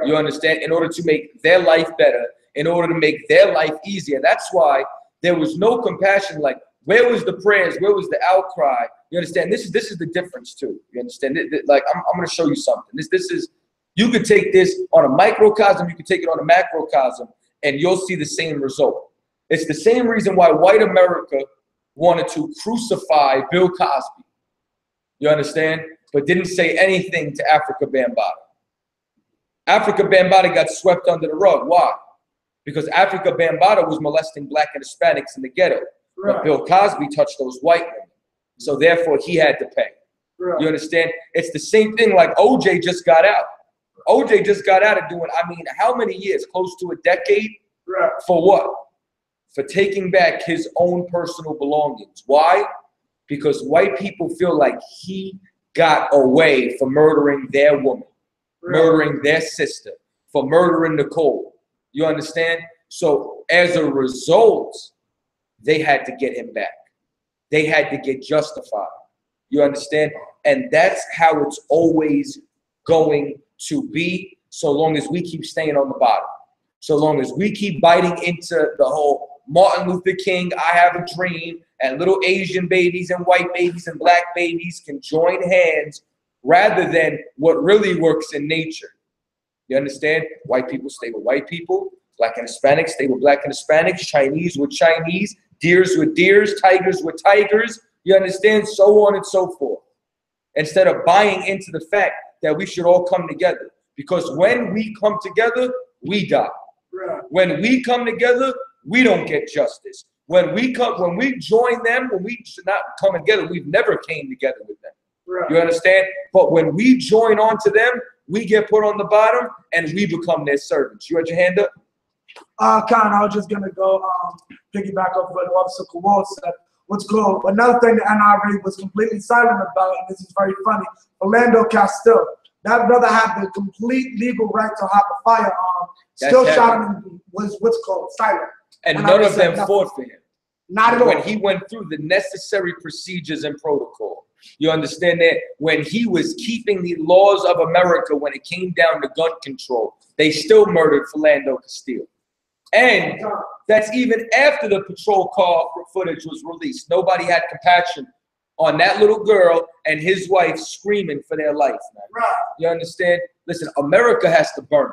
You understand? In order to make their life better, in order to make their life easier. That's why there was no compassion. Like, where was the prayers? Where was the outcry? You understand? This is the difference too. You understand? Like, I'm going to show you something. This is, you could take this on a microcosm, you could take it on a macrocosm, and you'll see the same result. It's the same reason why white America wanted to crucify Bill Cosby. You understand? But didn't say anything to Africa Bambaataa. Africa Bambaataa got swept under the rug. Why? Because Africa Bambaataa was molesting black and Hispanics in the ghetto. But Bill Cosby touched those white women. So therefore, he had to pay. You understand? It's the same thing like OJ just got out. OJ just got out of doing, I mean, how many years? Close to a decade? For what? For taking back his own personal belongings. Why? Because white people feel like he got away for murdering their woman, murdering their sister, for murdering Nicole. You understand? So as a result, they had to get him back. They had to get justified. You understand? And that's how it's always going to be, so long as we keep staying on the bottom. So long as we keep biting into the whole Martin Luther King, I have a dream, and little Asian babies and white babies and black babies can join hands rather than what really works in nature. You understand? White people stay with white people, black and Hispanics stay with black and Hispanics, Chinese with Chinese, deers with deers, tigers with tigers. You understand? So on and so forth. Instead of buying into the fact that we should all come together. Because when we come together, we die. When we come together, we don't get justice. When we join them, when we should not come together, we've never came together with them. You understand? But when we join on to them, we get put on the bottom and we become their servants. You had your hand up? Khan, I was just gonna go piggyback off what Officer Kowal said. What's cool? Another thing the NRA was completely silent about, and this is very funny, Orlando Castile. That brother had the complete legal right to have a firearm. Still shot him and was what's called silent. And none of them fought for him. Not at all. When he went through the necessary procedures and protocol. You understand that? When he was keeping the laws of America when it came down to gun control, they still murdered Philando Castile. And that's even after the patrol car footage was released. Nobody had compassion on that little girl and his wife screaming for their life, man. You understand? Listen, America has to burn.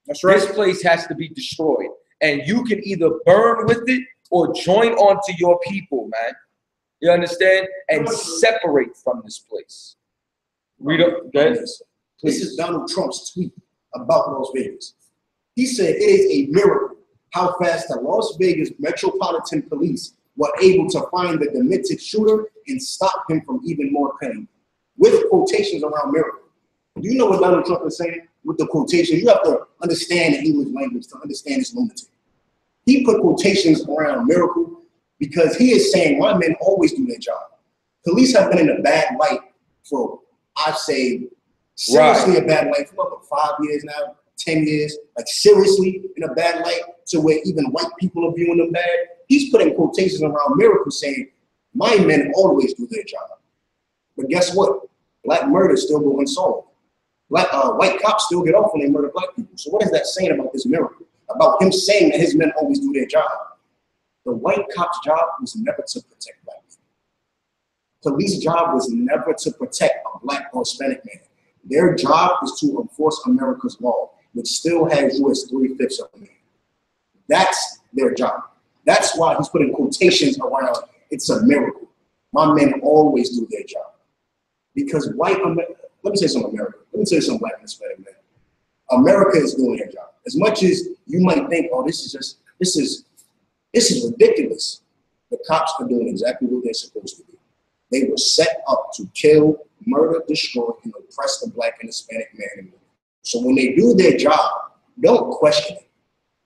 That's right. This place has to be destroyed. And you can either burn with it or join on to your people, man. You understand? And separate from this place. We don't. This is Donald Trump's tweet about Las Vegas. He said it is a miracle how fast the Las Vegas Metropolitan Police were able to find the demented shooter and stop him from even more pain. With quotations around miracle. Do you know what Donald Trump is saying with the quotation? You have to understand the English language to understand this lunatic. He put quotations around miracle because he is saying my men always do their job. Police have been in a bad light for, I'd say, seriously a bad light for about 5 years now, 10 years, like seriously in a bad light to where even white people are viewing them bad. He's putting quotations around miracle saying, my men always do their job. But guess what? Black murders still go unsolved. White cops still get off when they murder black people. So what is that saying about this miracle? About him saying that his men always do their job. The white cop's job was never to protect black people. Police job was never to protect a black or Hispanic man. Their job is to enforce America's law, which still has you as 3/5 of them. That's their job. That's why he's putting quotations around, it's a miracle. My men always do their job. Because white America, let me say something America. Let me say something black and Hispanic man. America is doing their job. As much as you might think, oh, this is ridiculous. The cops are doing exactly what they're supposed to do. They were set up to kill, murder, destroy, and oppress the black and Hispanic man and woman. So when they do their job, don't question it.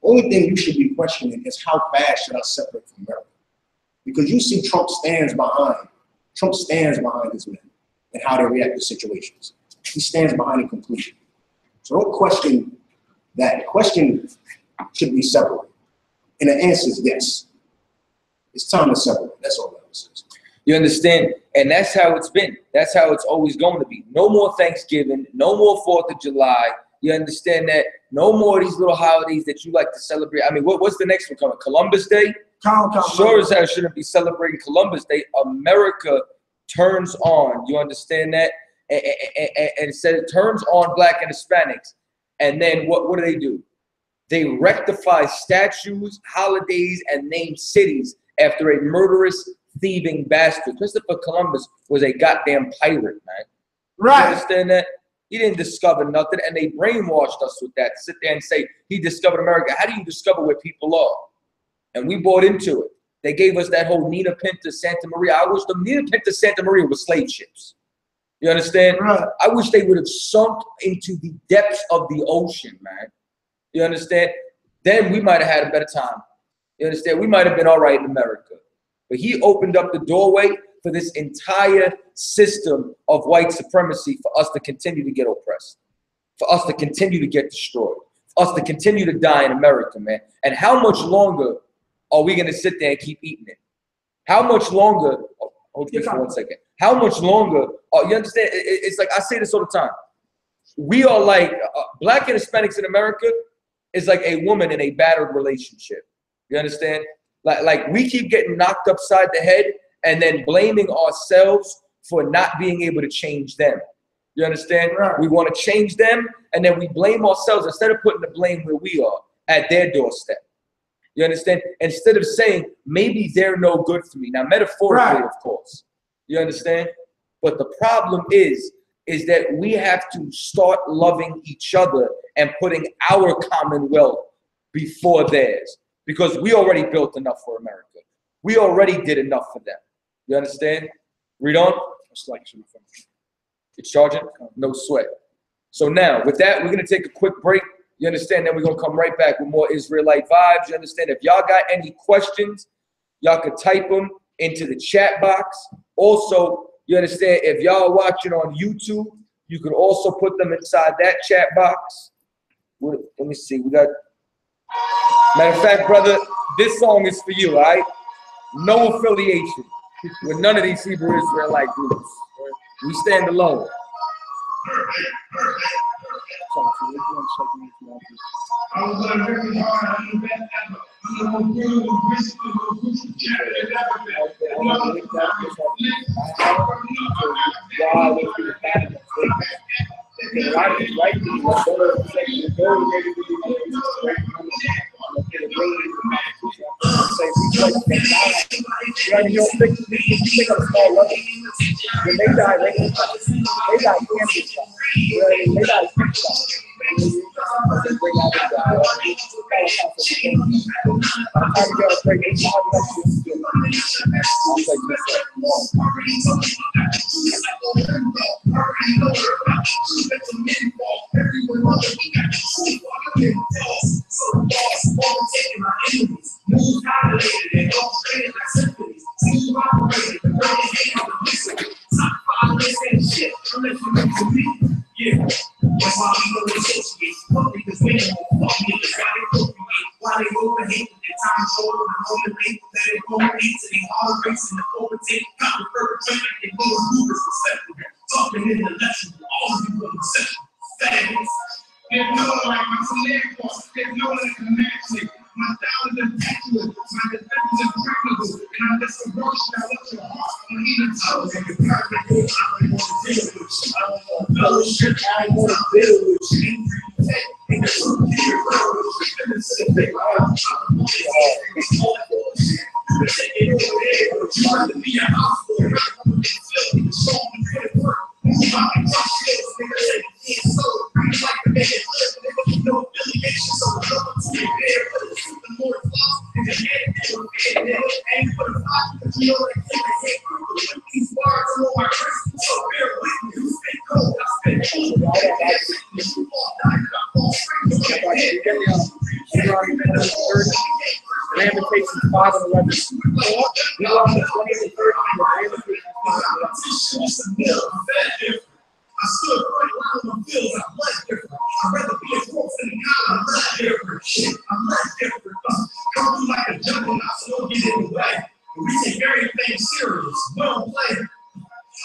Only thing you should be questioning is how fast should I separate from America? Because you see Trump stands behind his men and how they react to situations. He stands behind it completely. So don't question that. Question should be separate. And the answer is yes. It's time to separate. That's all that says. You understand? And that's how it's been. That's how it's always going to be. No more Thanksgiving, no more 4th of July. You understand that? No more of these little holidays that you like to celebrate. I mean, what's the next one coming? Columbus Day? Sure as hell shouldn't be celebrating Columbus Day. America turns on. You understand that? And said it turns on black and Hispanics. And then what do? They rectify statues, holidays, and name cities after a murderous, thieving bastard. Christopher Columbus was a goddamn pirate, man. Right. You understand that? He didn't discover nothing, and they brainwashed us with that. Sit there and say, he discovered America. How do you discover where people are? And we bought into it. They gave us that whole Nina Pinta, Santa Maria. I wish the Nina Pinta, Santa Maria were slave ships. You understand? Right. I wish they would have sunk into the depths of the ocean, man. You understand? Then we might have had a better time. You understand? We might have been all right in America. But he opened up the doorway for this entire system of white supremacy for us to continue to get oppressed, for us to continue to get destroyed, for us to continue to die in America, man. And how much longer are we going to sit there and keep eating it? How much longer? Oh, hold me for 1 second. How much longer? You understand? It's like I say this all the time. We are like black and Hispanics in America is like a woman in a battered relationship. You understand? Like we keep getting knocked upside the head and then blaming ourselves for not being able to change them. You understand? Right. We want to change them and then we blame ourselves instead of putting the blame where we are, at their doorstep. You understand? Instead of saying, maybe they're no good for me. Now, metaphorically, of course. You understand? But the problem is that we have to start loving each other and putting our commonwealth before theirs. Because we already built enough for America. We already did enough for them. You understand? Read on. It's charging? No sweat. So now, with that, we're going to take a quick break. You understand? Then we're going to come right back with more Israelite vibes. You understand? If y'all got any questions, y'all could type them into the chat box. Also, you understand? If y'all are watching on YouTube, you could also put them inside that chat box. Let me see. We got... Matter of fact, brother, this song is for you, all right? No affiliation with none of these Hebrew Israelite groups. We stand alone. I mean, you don't think, you think on a small level. When they die, they die cancer stuff. They die sick stuff. Lamentations 5 and 11. We lost the 20th and 30th and Lamentations 5 and 11. I stood right around the fields. I'm not different. I'd rather be a wolf than a cow. I'm not different. Shit, I'm not different. Come through like a jungle, so don't get in the way. We take everything serious. We don't play.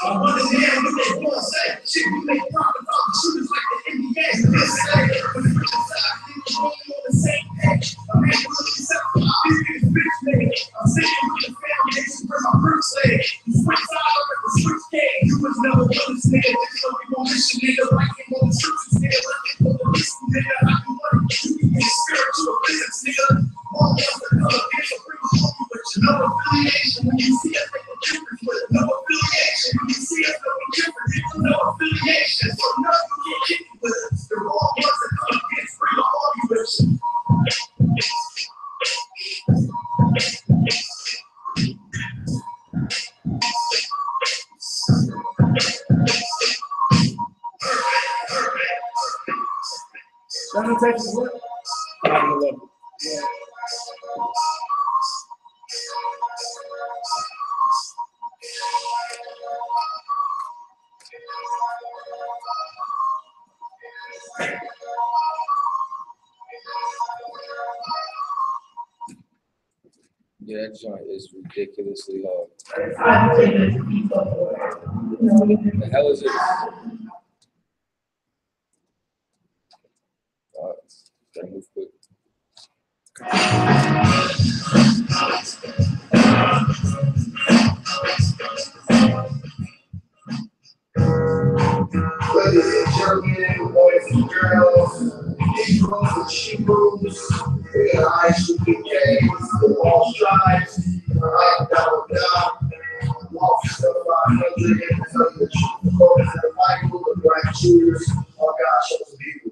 I want to hear what they want to say. Shit, we make profit off the shooters like the NBA. This say, but the rich side, people only on the same page. I'm able to accept the biggest bitch nigga. I'm sitting with the foundation where my roots lay. You switch side up at the switch game. You was never with this nigga. So we gon' mission nigga like him on the streets. Nigga, let me put the risk nigga. I can work. You can get spiritual business, nigga. All else the color, get a bring home with you. No affiliation when you see us make a difference with it. No affiliation when you see us make a difference. It's no affiliation. So nothing can get you with us. The wrong ones that come against bring a argue with you. Lamentations what? 5 and 11. Yeah. Yeah, that joint is ridiculously hard. The hell is it? Gotta move quick. Whether it's German, boys and girls, Negroes and Hebrews, we got I.S.U.P.K, the all stripes, right down, Officer 500, and the truth, according to the Bible, the black shooters, all God shows people.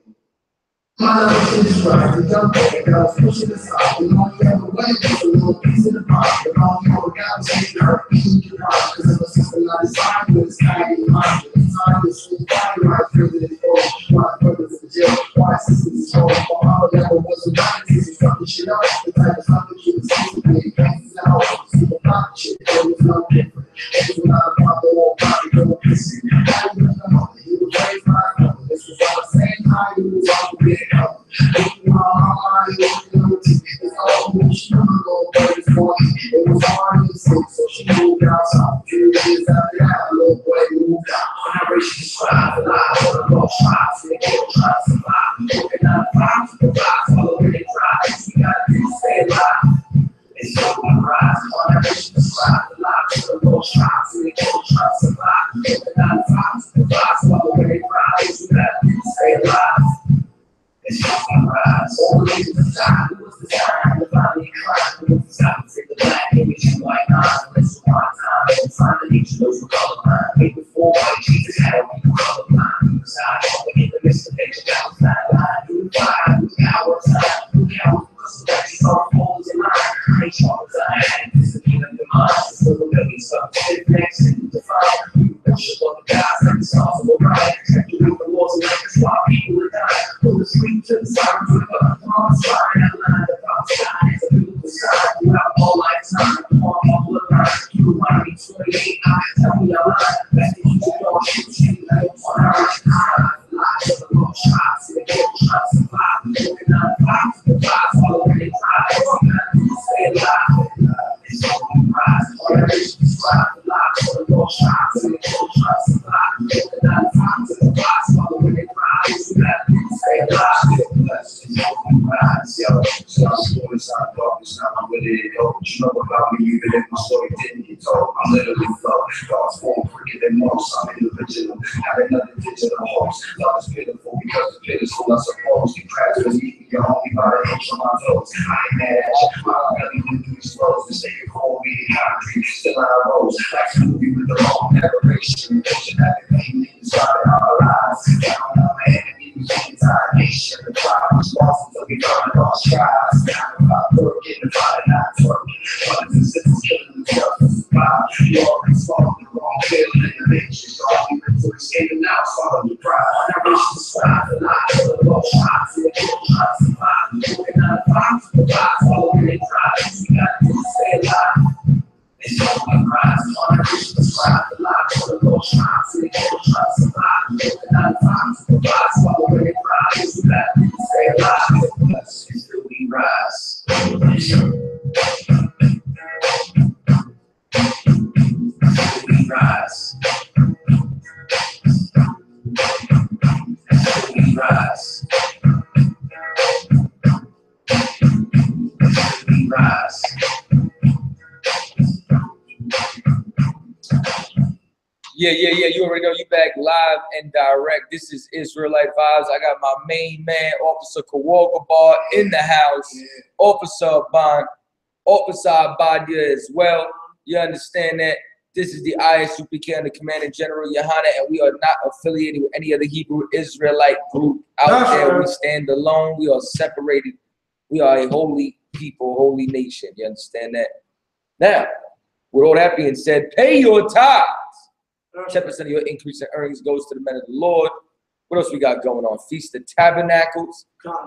My life is right, the dumb thing, I was pushing the side, the only other way was a little piece of the pie, the only other guy was taking her, beating the pie, because of a system not designed with this kind of mind. Time is so fine, right through the door. My brothers in jail, why systems is wrong. My mama never was a right, this is fucking shit up. The type of stuff that you was seeing, the gangs now, see the pocket shit, there was no different. It was not a problem, or body, no pissing. I didn't know, he was raised by a mother. This was all the same time, he was all the big cover. My mama, he was guilty. It's all me, she never go, but it's for me. It was hard to see, so she moved outside. 3 years after that, little boy moved out. Generation strive, alive, for the lost tribes, they kill, try to survive. Looking at five to the rise, follow where they drive. We gotta do stay alive. It's so on rise, generation strive, alive, for the lost tribes, they kill, try to survive. Looking at five to the rise, follow where they drive. We gotta do stay alive. It's so on rise, all the way to the time. It was the time, the body cried. It was the time to take the black. Give me two white eyes, let's one time. And finally, each of those were colorblind. Way before white Jesus had a people colorblind. Beside all in the midst of nature, that was not lying. Through the fire, through the hour of time, through the hour of crucifixion, saw the holes in line. I ain't Chaataza, and discipline of the mind. Still the millions of fit next and define. Worship of the gods like the stars of Orion. Check the with the laws of life, that's why people are dying. Pull the street to the side, river, on the spine, outline the Palestine. It's a beautiful sign throughout all lifetime. On all the lines, you remind me 28 eyes, tell me a lie. Back to Egypt, all shoot you, like one eye. Lies of the long shots, and the kill shots survive. Looking on the box, the vibes following their pride. All you gotta do is stay alive. It's all you rise. All that is describe the lives of the long shots, and the kill shots survive. Looking on the box, the vibes following their pride. All you gotta do is stay alive. It's all you rise. Yo, some stories I thought it's not I'm with it, yo. But you know about me, even if my story didn't get told. I'm literally flow. God's form quicker than most. I'm individual. Having nothing digital hopes. Love is pitiful because the pit is full, I suppose. You practice me, you're only by the inch on my toes. I ain't mad at you. I don't really do these flows. The sake of cold meeting concrete, still on our roads. Like a movie with the long narration. Vision having pain inside our lives. Down on my enemy, the entire nation. The cloud was lost until we found our strides. Down about working, the body not working. But the systems killing themselves to survive. You always follow the wrong feeling in the nature. So all you been for escaping now, follow your pride. Narration describe the lies of the low shots. And the kill shots survive. Looking on the box, the vibes following their pride. You gotta do is stay alive. It's all my rise. Narration describe the lies of the low shots. And the kill shots survive. Looking on the box, the vibes following their pride. You gotta do is stay alive. And still we rise. We rise. We rise. We rise. Yeah. You already know you back live and direct. This is Israelite Vibes. I got my main man, Officer Kawalkabar, in the house. Officer Bond, Officer Abadia as well. You understand that? This is the I.S.U.P.K and the Commanding General Yahanna, and we are not affiliated with any other Hebrew Israelite group out there. We stand alone. We are separated. We are a holy people, holy nation. You understand that? Now, with all that being said, pay your tithes. 10% of your increase in earnings goes to the men of the Lord. What else we got going on? Feast of Tabernacles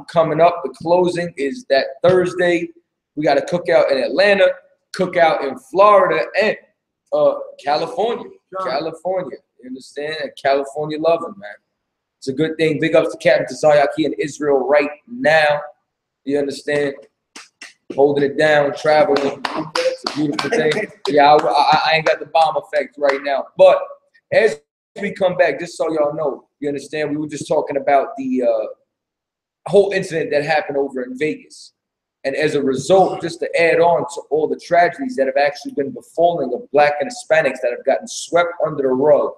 coming up. The closing is that Thursday. We got a cookout in Atlanta, cookout in Florida, and California. California. You understand? And California loving, man. It's a good thing. Big ups to Captain Tazaryach in Israel right now. You understand? Holding it down, traveling. It's a beautiful thing. Yeah, I ain't got the bomb effect right now. But as we come back, just so y'all know, you understand, we were just talking about the whole incident that happened over in Vegas. And as a result, just to add on to all the tragedies that have actually been befalling of Black and Hispanics that have gotten swept under the rug,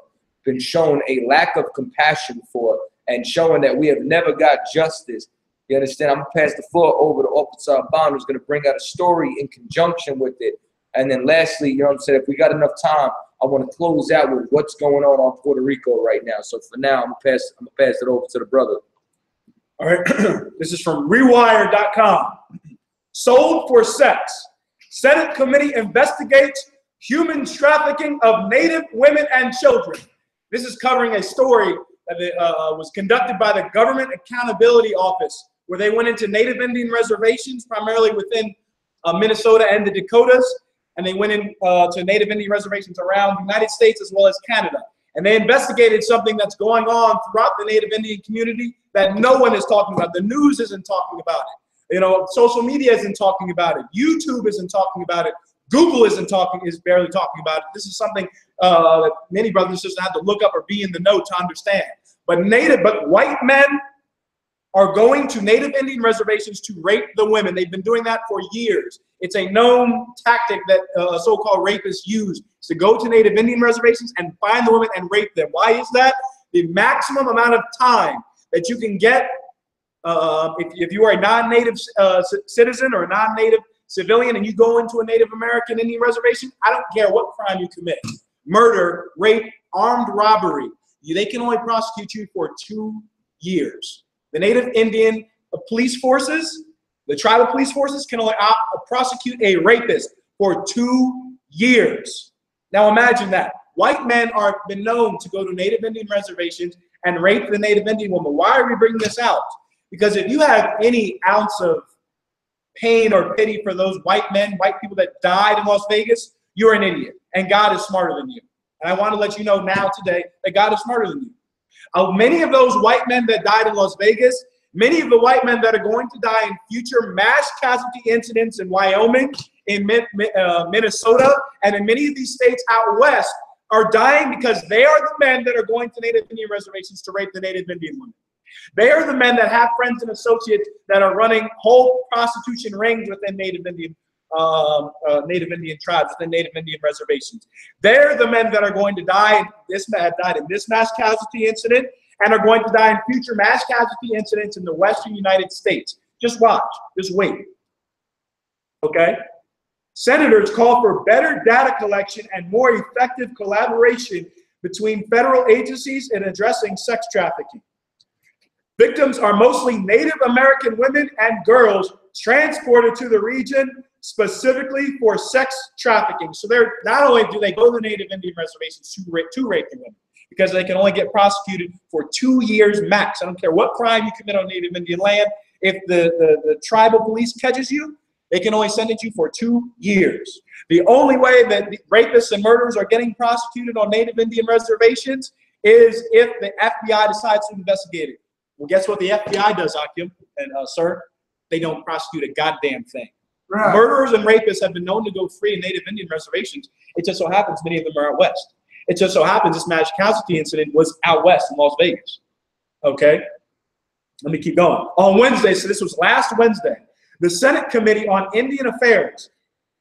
been shown a lack of compassion for, and showing that we have never got justice. You understand? I'm going to pass the floor over to Officer Bond, who's going to bring out a story in conjunction with it. And then lastly, you know what I'm saying, if we got enough time, I want to close out with what's going on Puerto Rico right now. So for now, I'm going to pass it over to the brother. All right. This is from Rewired.com. Sold for sex. Senate committee investigates human trafficking of Native women and children. This is covering a story that was conducted by the Government Accountability Office, where they went into Native Indian reservations, primarily within Minnesota and the Dakotas, and they went to Native Indian reservations around the United States as well as Canada. And they investigated something that's going on throughout the Native Indian community that no one is talking about. The news isn't talking about it. You know, social media isn't talking about it. YouTube isn't talking about it. Google is barely talking about it. This is something that many brothers and sisters have to look up or be in the know to understand. But white men are going to Native Indian reservations to rape the women. They've been doing that for years. It's a known tactic that so-called rapists use, to go to Native Indian reservations and find the women and rape them. Why is that? The maximum amount of time that you can get if you are a non-native citizen or a non-native civilian, and you go into a Native American Indian reservation, I don't care what crime you commit. Murder, rape, armed robbery. They can only prosecute you for 2 years. The Native Indian police forces, the tribal police forces can only prosecute a rapist for 2 years. Now imagine that. White men are been known to go to Native Indian reservations and rape the Native Indian woman. Why are we bringing this out? Because if you have any ounce of pain or pity for those white men, white people that died in Las Vegas, you're an idiot, and God is smarter than you. And I want to let you know now today that God is smarter than you. Many of those white men that died in Las Vegas, many of the white men that are going to die in future mass casualty incidents in Wyoming, in Minnesota, and in many of these states out west are dying because they are the men that are going to Native Indian reservations to rape the Native Indian women. They are the men that have friends and associates that are running whole prostitution rings within Native Indian tribes, within Native Indian reservations. They're the men that are going to die. Died in this mass casualty incident, and are going to die in future mass casualty incidents in the Western United States. Just watch. Just wait. Okay? Senators call for better data collection and more effective collaboration between federal agencies in addressing sex trafficking. Victims are mostly Native American women and girls transported to the region specifically for sex trafficking. So they're not only do they go to the Native Indian reservations to rape the women, because they can only get prosecuted for 2 years max. I don't care what crime you commit on Native Indian land. If the tribal police catches you, they can only sentence you for 2 years. The only way that the rapists and murderers are getting prosecuted on Native Indian reservations is if the FBI decides to investigate it. Well, guess what the FBI does, Akim and sir? They don't prosecute a goddamn thing. Right. Murderers and rapists have been known to go free in Native Indian reservations. It just so happens many of them are out west. It just so happens this mass casualty incident was out west in Las Vegas. Okay? Let me keep going. On Wednesday, so this was last Wednesday, the Senate Committee on Indian Affairs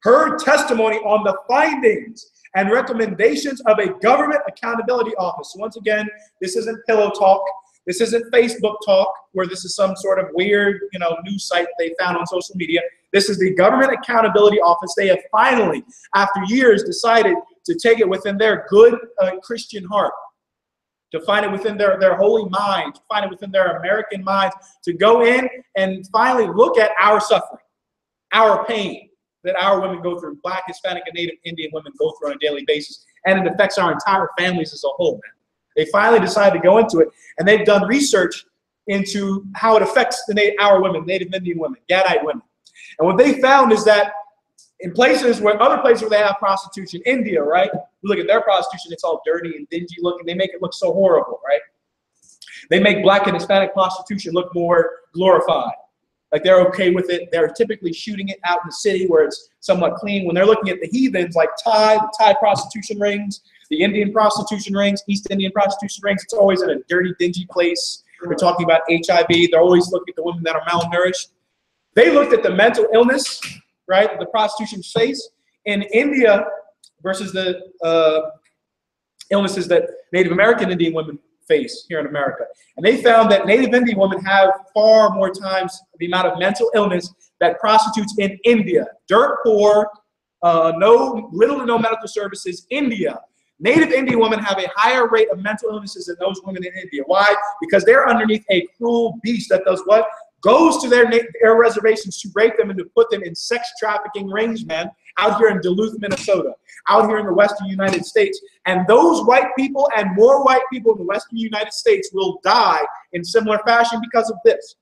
heard testimony on the findings and recommendations of a government accountability office. So once again, this isn't pillow talk. This isn't Facebook talk where this is some sort of weird, news site they found on social media. This is the Government Accountability Office. They have finally, after years, decided to take it within their good Christian heart, to find it within their holy mind, to find it within their American minds, to go in and finally look at our suffering, our pain that our women go through, Black, Hispanic, and Native Indian women go through on a daily basis, and it affects our entire families as a whole, man. They finally decided to go into it, and they've done research into how it affects our women, Native Indian women, Gadite women. And what they found is that in other places where they have prostitution, India, right? We look at their prostitution, it's all dirty and dingy looking. They make it look so horrible, right? They make Black and Hispanic prostitution look more glorified. Like they're okay with it. They're typically shooting it out in the city where it's somewhat clean. When they're looking at the heathens like the Thai prostitution rings, the Indian prostitution rings, East Indian prostitution rings, it's always in a dirty, dingy place. They're talking about HIV. They're always looking at the women that are malnourished. They looked at the mental illness, right, that the prostitution face in India versus the illnesses that Native American Indian women face here in America. And they found that Native Indian women have far more times the amount of mental illness that prostitutes in India. Dirt poor, little to no medical services, India. Native Indian women have a higher rate of mental illnesses than those women in India. Why? Because they're underneath a cruel beast that does what? Goes to their reservations to rape them and to put them in sex trafficking rings, man, out here in Duluth, Minnesota, out here in the Western United States. And those white people and more white people in the Western United States will die in similar fashion because of this.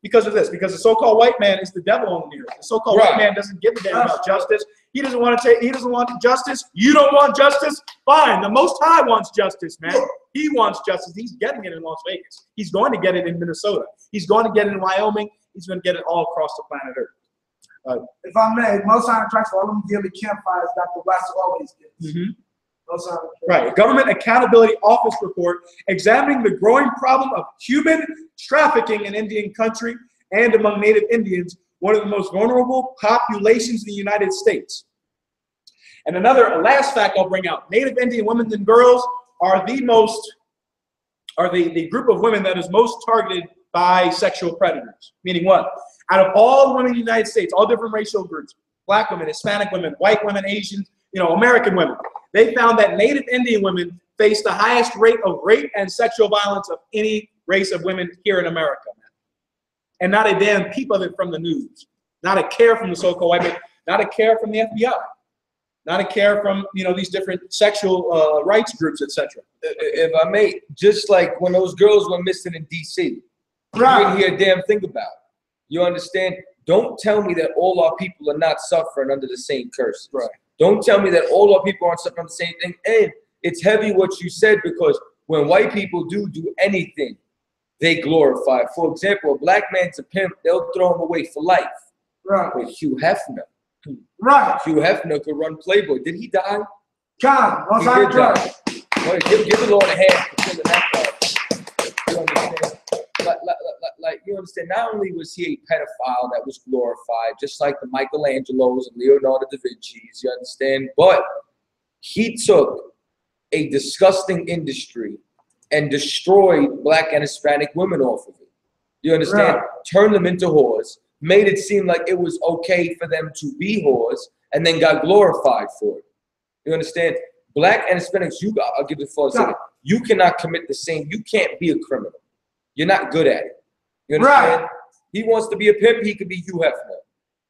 Because the so-called white man is the devil on the earth. The so-called white man doesn't give a damn about justice. He doesn't want justice. You don't want justice? Fine. The Most High wants justice, man. He wants justice. He's getting it in Las Vegas. He's going to get it in Minnesota. He's going to get it in Wyoming. He's going to get it all across the planet Earth. If I may, Most High attracts all them yearly campfires that the West always gets. Mm-hmm. Right. A Government Accountability Office report examining the growing problem of human trafficking in Indian country and among Native Indians, one of the most vulnerable populations in the United States. And a last fact I'll bring out, Native Indian women and girls are the group of women that is most targeted by sexual predators. Meaning what? Out of all women in the United States, all different racial groups, black women, Hispanic women, white women, Asians, American women, they found that Native Indian women face the highest rate of rape and sexual violence of any race of women here in America. And not a damn peep of it from the news. Not a care from the so-called white man, not a care from the FBI. Not a care from, these different sexual rights groups, etc. If I may, just like when those girls were missing in D.C., Right. you didn't hear a damn thing about it. You understand? Don't tell me that all our people are not suffering under the same curses. Right. Don't tell me that all our people aren't suffering under the same thing. And it's heavy what you said, because when white people do anything, they glorify it. For example, a black man's a pimp, they'll throw him away for life. Right. But Hugh Hefner. Right. Hugh Hefner could run Playboy. Did he die? God, He did die. Well, give the Lord a hand for killing that guy. You understand? Like, you understand, not only was he a pedophile that was glorified, just like the Michelangelos and Leonardo da Vinci's, you understand? But he took a disgusting industry and destroyed black and Hispanic women off of it. You understand? Right. Turned them into whores, made it seem like it was okay for them to be whores, and then got glorified for it. You understand? Black and Hispanics, I'll give it for a second. You cannot commit the same. You can't be a criminal. You're not good at it. You understand? Right. He wants to be a pimp. He could be Hugh Hefner.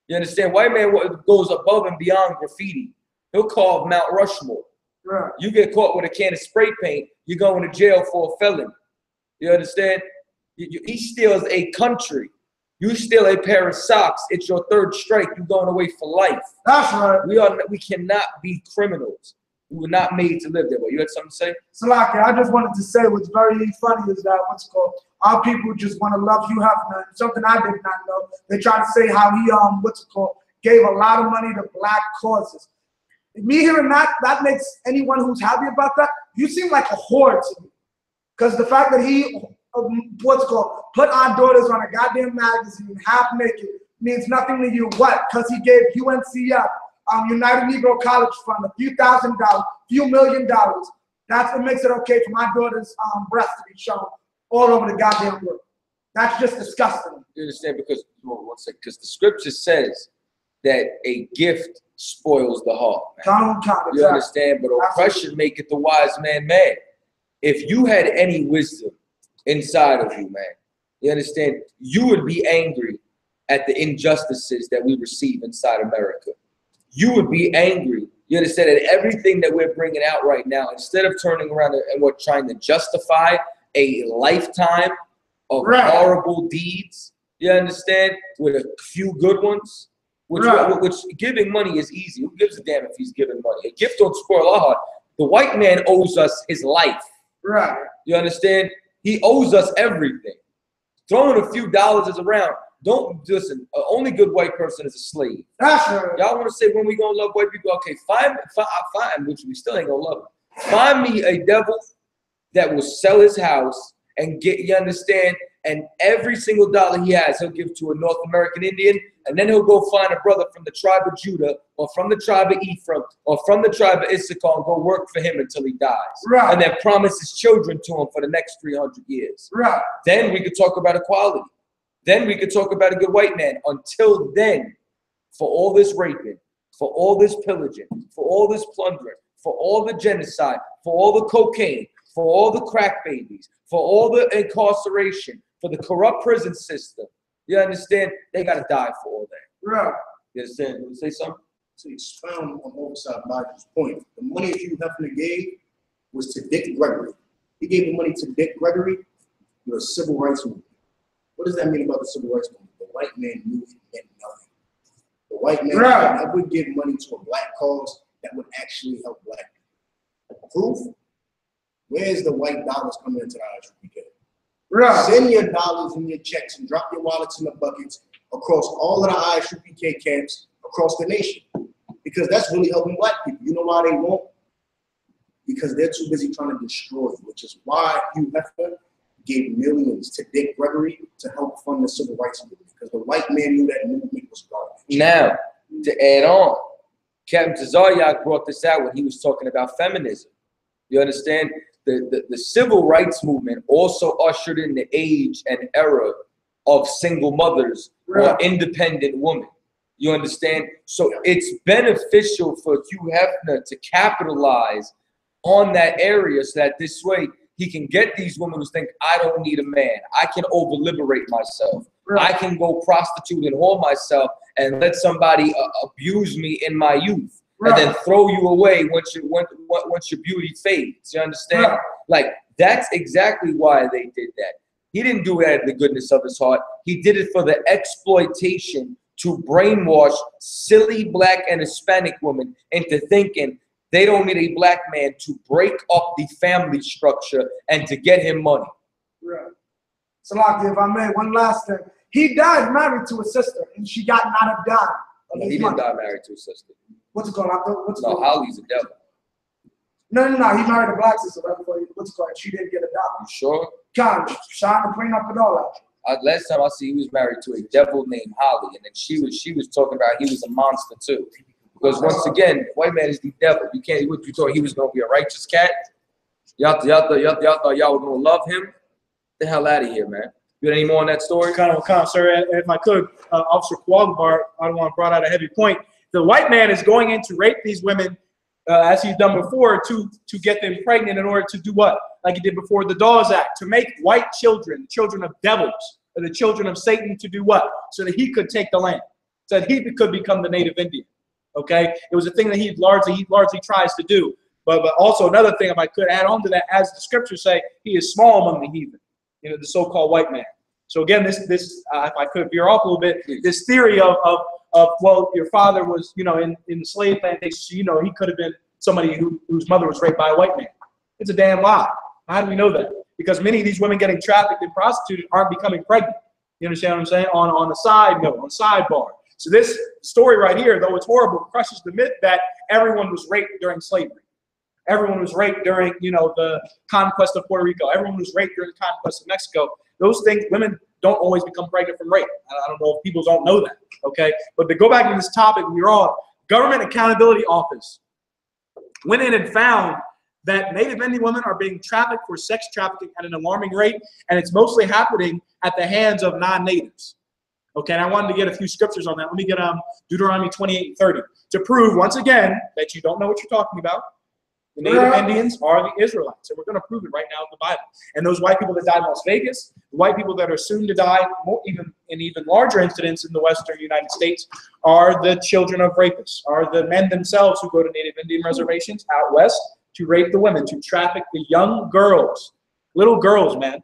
You understand? White man goes above and beyond graffiti. He'll carve Mount Rushmore. Right. You get caught with a can of spray paint, you're going to jail for a felony. You understand? He steals a country. You steal a pair of socks, it's your third strike. You're going away for life. That's right. We cannot be criminals. We were not made to live that way. You had something to say? Salaki, I just wanted to say what's very funny is that our people just want to love Hugh Hefner. Something I did not know. They try to say how he gave a lot of money to black causes. Me hearing that makes anyone who's happy about that, you seem like a whore to me. Because the fact that he put our daughters on a goddamn magazine half naked means nothing to you. What? Because he gave UNCF, United Negro College Fund, a few $1,000s, few $1 million. That's what makes it okay for my daughter's breasts to be shown all over the goddamn world. That's just disgusting. You understand? Because the scripture says that a gift spoils the heart. Exactly. You understand? But oppression maketh the wise man mad. If you had any wisdom inside of you, man, you understand, you would be angry at the injustices that we receive inside America. You would be angry, you understand, at everything that we're bringing out right now. Instead of turning around and we're trying to justify a lifetime of horrible deeds, you understand, with a few good ones, which giving money is easy. Who gives a damn if he's giving money? A gift don't spoil our heart. The white man owes us his life. Right. You understand? He owes us everything. Throwing a few dollars is around. Don't listen. Only good white person is a slave. That's right. Y'all want to say when we gonna love white people? Okay, find, which we still ain't gonna love them. Find me a devil that will sell his house and get, you understand, and every single dollar he has, he'll give to a North American Indian, and then he'll go find a brother from the tribe of Judah, or from the tribe of Ephraim, or from the tribe of I.S.U.P.K, and go work for him until he dies. Right. And then promise his children to him for the next 300 years. Right. Then we could talk about equality. Then we could talk about a good white man. Until then, for all this raping, for all this pillaging, for all this plundering, for all the genocide, for all the cocaine, for all the crack babies, for all the incarceration, for the corrupt prison system, you understand? They got to die for all that. Right. You understand? You want to say something? To expound on Oversight Biden's point, the money Hugh Hefner gave was to Dick Gregory. He gave the money to Dick Gregory with a civil rights movement. What does that mean about the civil rights movement? The white man knew it meant nothing. The white man would never give money to a black cause that would actually help black people. Proof? Where's the white dollars coming into the I.S.U.P.K? Right. Send your dollars and your checks and drop your wallets in the buckets across all of the I.S.U.P.K camps across the nation. Because that's really helping black people. You know why they won't? Because they're too busy trying to destroy, which is why Hugh Hefner gave millions to Dick Gregory to help fund the civil rights movement. Because the white man knew that movement was garbage. Now, to add on, Captain Tazaryach brought this out when he was talking about feminism. You understand? The civil rights movement also ushered in the age and era of single mothers or independent women. You understand? So it's beneficial for GEN.YAHANNA to capitalize on that area so that this way he can get these women who think, I don't need a man. I can over-liberate myself. I can go prostitute and whore myself and let somebody abuse me in my youth and then throw you away once your beauty fades. You understand? Like, that's exactly why they did that. He didn't do it out of the goodness of his heart. He did it for the exploitation to brainwash silly black and Hispanic women into thinking they don't need a black man to break up the family structure and to get him money. Right. Salaki, if I may, one last thing. He died married to a sister, and she got not a dime. No, he didn't die married to a sister. What's it called? No, Holly's a devil. No. He married a black sister right before what's it called? She didn't get a dime. You sure? God, trying to bring up it all out. Last time I see, he was married to a devil named Holly, and then she was talking about he was a monster too. Because once again, white man is the devil. You can't. What you thought he was gonna be a righteous cat? Y'all thought y'all were gonna love him? Get the hell out of here, man. You got any more on that story? Kind of, sir. If I could, Officer Quagbar, I don't want to brought out a heavy point. The white man is going in to rape these women, as he's done before, to get them pregnant in order to do what? Like he did before the Dawes Act, to make white children, children of devils, or the children of Satan, to do what? So that he could take the land, so that he could become the native Indian. Okay, it was a thing that he largely tries to do. But also another thing, if I could add on to that, as the scriptures say, he is small among the heathen, you know, the so-called white man. So again, this if I could veer off a little bit, this theory of well, your father was, you know, in the slave plantation, you know, he could have been somebody whose mother was raped by a white man. It's a damn lie. How do we know that? Because many of these women getting trafficked and prostituted aren't becoming pregnant. You understand what I'm saying? On a side note, on sidebar. So this story right here, though it's horrible, crushes the myth that everyone was raped during slavery. Everyone was raped during, you know, the conquest of Puerto Rico. Everyone was raped during the conquest of Mexico. Those things, women don't always become pregnant from rape. I don't know if people don't know that, okay? But to go back to this topic we're on, Government Accountability Office went in and found that Native Indian women are being trafficked for sex trafficking at an alarming rate, and it's mostly happening at the hands of non-natives. Okay, and I wanted to get a few scriptures on that. Let me get Deuteronomy 28:30 to prove once again that you don't know what you're talking about. The Native Indians are the Israelites, and we're going to prove it right now in the Bible. And those white people that died in Las Vegas, the white people that are soon to die, even larger incidents in the western United States, are the children of rapists, are the men themselves who go to Native Indian reservations out west to rape the women, to traffic the young girls, little girls, man.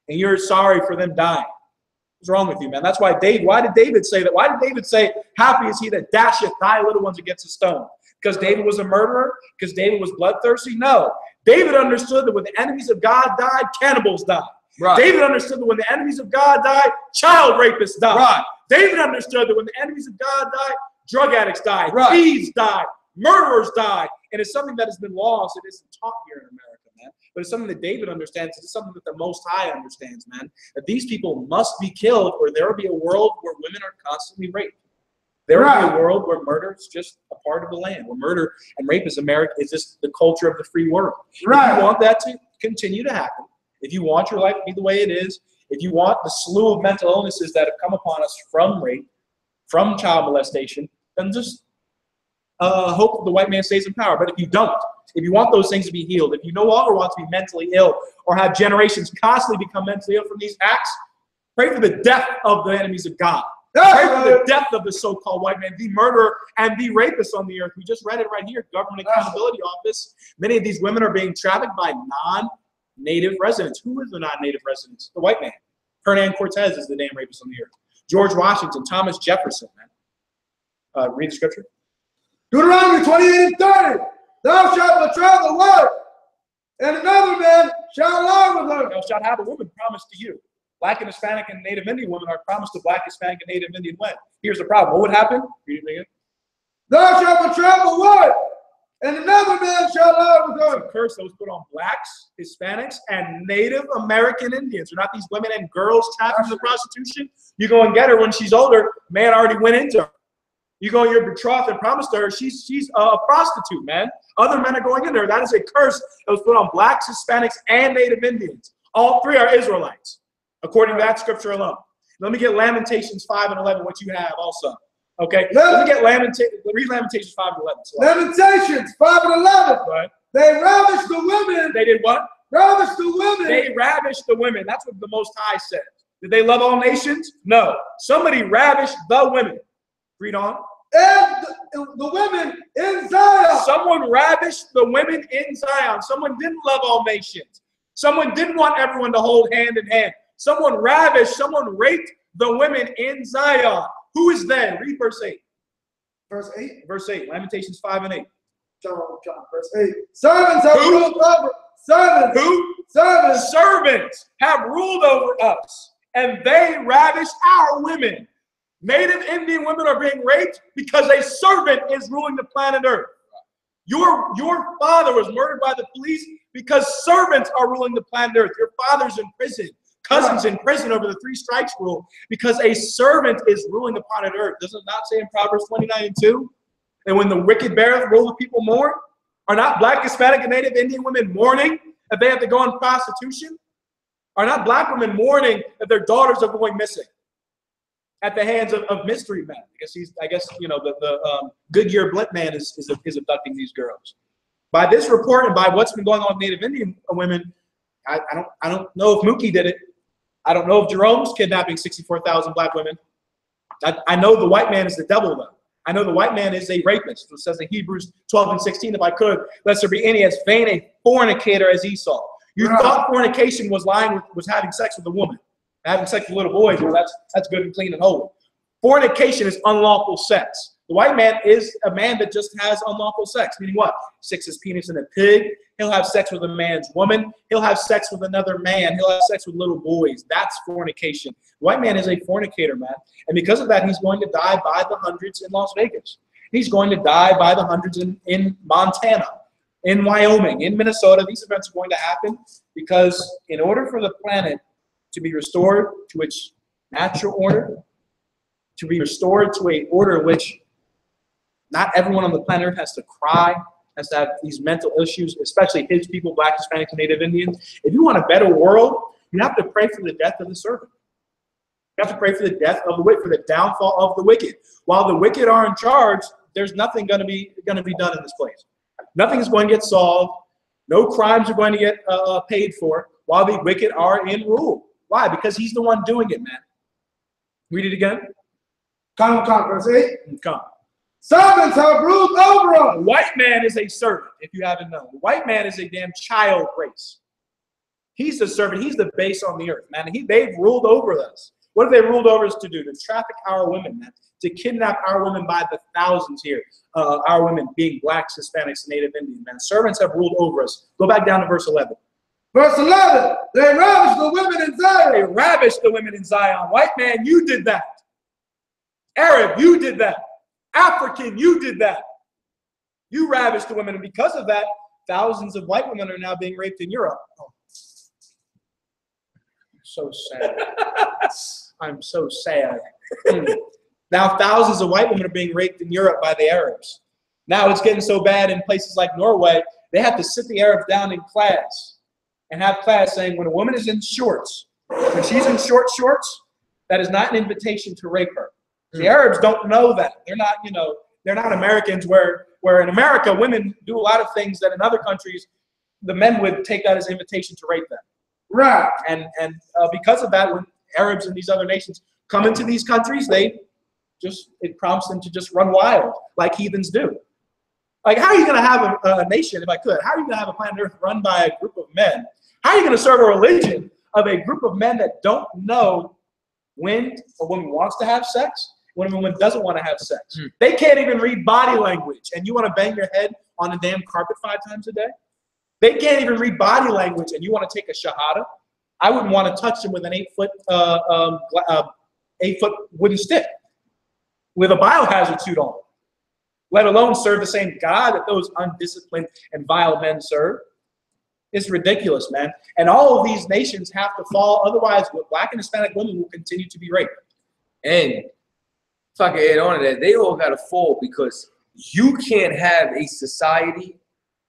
And you're sorry for them dying. What's wrong with you, man? That's why why did David say that? Why did David say, happy is he that dasheth thy little ones against a stone? Because David was a murderer? Because David was bloodthirsty? No. David understood that when the enemies of God died, cannibals died. Right. David understood that when the enemies of God died, child rapists died. Right. David understood that when the enemies of God died, drug addicts died, thieves died, murderers died. And it's something that has been lost. It isn't taught here in America, man. But it's something that David understands. It's something that the Most High understands, man. That these people must be killed, or there will be a world where women are constantly raped. There will be a world where murder is just a part of the land, where murder and rape is just the culture of the free world. Right. If you want that to continue to happen, if you want your life to be the way it is, if you want the slew of mental illnesses that have come upon us from rape, from child molestation, then just hope that the white man stays in power. But if you don't, if you want those things to be healed, if you no longer want to be mentally ill or have generations constantly become mentally ill from these acts, pray for the death of the enemies of God. Pray for the death of the so-called white man, the murderer and the rapist on the earth. We just read it right here, Government Accountability Office. Many of these women are being trafficked by non-native residents. Who is the non-native residents? The white man. Hernan Cortez is the damn rapist on the earth. George Washington, Thomas Jefferson, man. Read the scripture. Deuteronomy 28:30. Thou shalt betroth the wife, and another man shall lie with her. Thou shalt have a woman promised to you. Black and Hispanic and Native Indian women are promised to Black, Hispanic, and Native Indian women. Here's the problem. What would happen? Read it again. Thou shalt betroth the wife, and another man shall lie with her. It's a curse that was put on Blacks, Hispanics, and Native American Indians. Are not these women and girls trapped into prostitution? You go and get her when she's older. Man already went into her. You go and you're betrothed and promised to her. She's a prostitute, man. Other men are going in there. That is a curse that was put on Blacks, Hispanics, and Native Indians. All three are Israelites. according to that scripture alone. Let me get Lamentations 5 and 11, what you have also. Okay, let me get read Lamentations 5 and 11. So Lamentations 5 and 11. go ahead. They ravished the women. They did what? Ravished the women. They ravished the women. That's what the Most High says. Did they love all nations? No. Somebody ravished the women. Read on. And the women in Zion. Someone ravished the women in Zion. Someone didn't love all nations. Someone didn't want everyone to hold hand in hand. Someone ravished, someone raped the women in Zion. Who is they? Read verse 8. Verse 8? Verse 8. Lamentations 5 and 8. John, verse 8. Servants have ruled over. Servants. Who? Servants. Servants have ruled over us, and they ravished our women. Native Indian women are being raped because a servant is ruling the planet Earth. Your father was murdered by the police because servants are ruling the planet Earth. Your father's in prison. Cousins in prison over the 3 strikes rule because a servant is ruling the planet Earth. Does it not say in Proverbs 29 and 2? And when the wicked beareth, will the people mourn? Are not Black, Hispanic, and Native Indian women mourning if they have to go in prostitution? Are not Black women mourning if their daughters are going missing at the hands of mystery men? I guess you know the Goodyear Blimp man is abducting these girls. By this report and by what's been going on with Native Indian women, I don't know if Mookie did it. I don't know if Jerome's kidnapping 64,000 Black women. I know the white man is the devil, though. I know the white man is a rapist. It says in Hebrews 12 and 16, if I could, lest there be any as vain a fornicator as Esau. You thought fornication was was having sex with a woman. Having sex with little boys, well, that's good and clean and holy. Fornication is unlawful sex. The white man is a man that just has unlawful sex, meaning what? Sticks his penis in a pig. He'll have sex with a man's woman. He'll have sex with another man. He'll have sex with little boys. That's fornication. The white man is a fornicator, man. And because of that, he's going to die by the hundreds in Las Vegas. He's going to die by the hundreds in Montana, in Wyoming, in Minnesota. These events are going to happen because in order for the planet to be restored to its natural order, to be restored to an order in which not everyone on the planet Earth has to cry, has to have these mental issues, especially his people, Black, Hispanics, and Native Indians. If you want a better world, you have to pray for the death of the servant. You have to pray for the death of the wicked, for the downfall of the wicked. While the wicked are in charge, there's nothing going to be done in this place. Nothing is going to get solved. No crimes are going to get paid for while the wicked are in rule. Why? Because he's the one doing it, man. Read it again. Come, verse 8. Come. Servants have ruled over us. The white man is a servant, if you haven't known. The white man is a damn child race. He's the servant. He's the base on the earth, man. They've ruled over us. What have they ruled over us to do? To traffic our women, man. To kidnap our women by the thousands here. Our women being Blacks, Hispanics, and Native Indians, man. Servants have ruled over us. Go back down to verse 11. Verse 11. They ravished the women in Zion. They ravished the women in Zion. White man, you did that. Arab, you did that. African, you did that. You ravished the women, and because of that, thousands of white women are now being raped in Europe. Oh. So sad. I'm so sad. Now thousands of white women are being raped in Europe by the Arabs. Now it's getting so bad in places like Norway, they have to sit the Arabs down in class and have class saying when a woman is in shorts, when she's in short shorts, that is not an invitation to rape her. The Arabs don't know that. They're not, they're not Americans where in America, women do a lot of things that in other countries, the men would take that as an invitation to rape them. Right. And because of that, when Arabs and these other nations come into these countries, it prompts them to just run wild like heathens do. Like, how are you going to have a nation, if I could, how are you going to have a planet Earth run by a group of men? How are you going to serve a religion of a group of men that don't know when a woman wants to have sex, when a woman doesn't want to have sex? They can't even read body language, and you want to bang your head on a damn carpet 5 times a day? They can't even read body language, and you want to take a shahada? I wouldn't want to touch them with an 8-foot wooden stick with a biohazard suit on, let alone serve the same God that those undisciplined and vile men serve. It's ridiculous, man. And all of these nations have to fall, otherwise Black and Hispanic women will continue to be raped. And if I can add on to that, they all got to fall because you can't have a society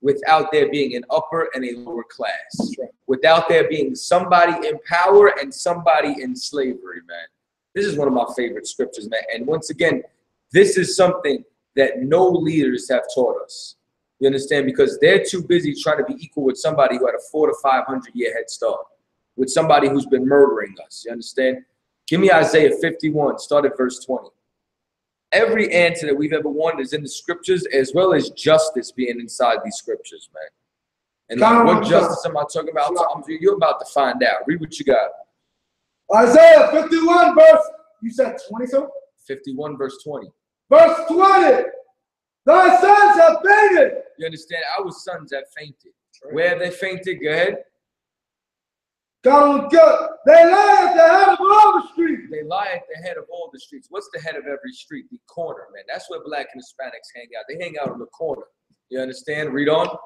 without there being an upper and a lower class, without there being somebody in power and somebody in slavery, man. This is one of my favorite scriptures, man. And once again, this is something that no leaders have taught us. You understand? Because they're too busy trying to be equal with somebody who had a 400 to 500 year head start, with somebody who's been murdering us. You understand? Give me Isaiah 51, start at verse 20. Every answer that we've ever wanted is in the scriptures, as well as justice being inside these scriptures, man. And like, what justice am I talking about? You're about to find out. Read what you got. Isaiah 51 verse, you said 20 so? 51 verse 20. Verse 20. Thy sons have fainted. You understand? Our sons have fainted. Where have they fainted? Go ahead. God, they lie at the head of all the streets. They lie at the head of all the streets. What's the head of every street? The corner, man. That's where black and Hispanics hang out. They hang out on the corner. You understand? Read on.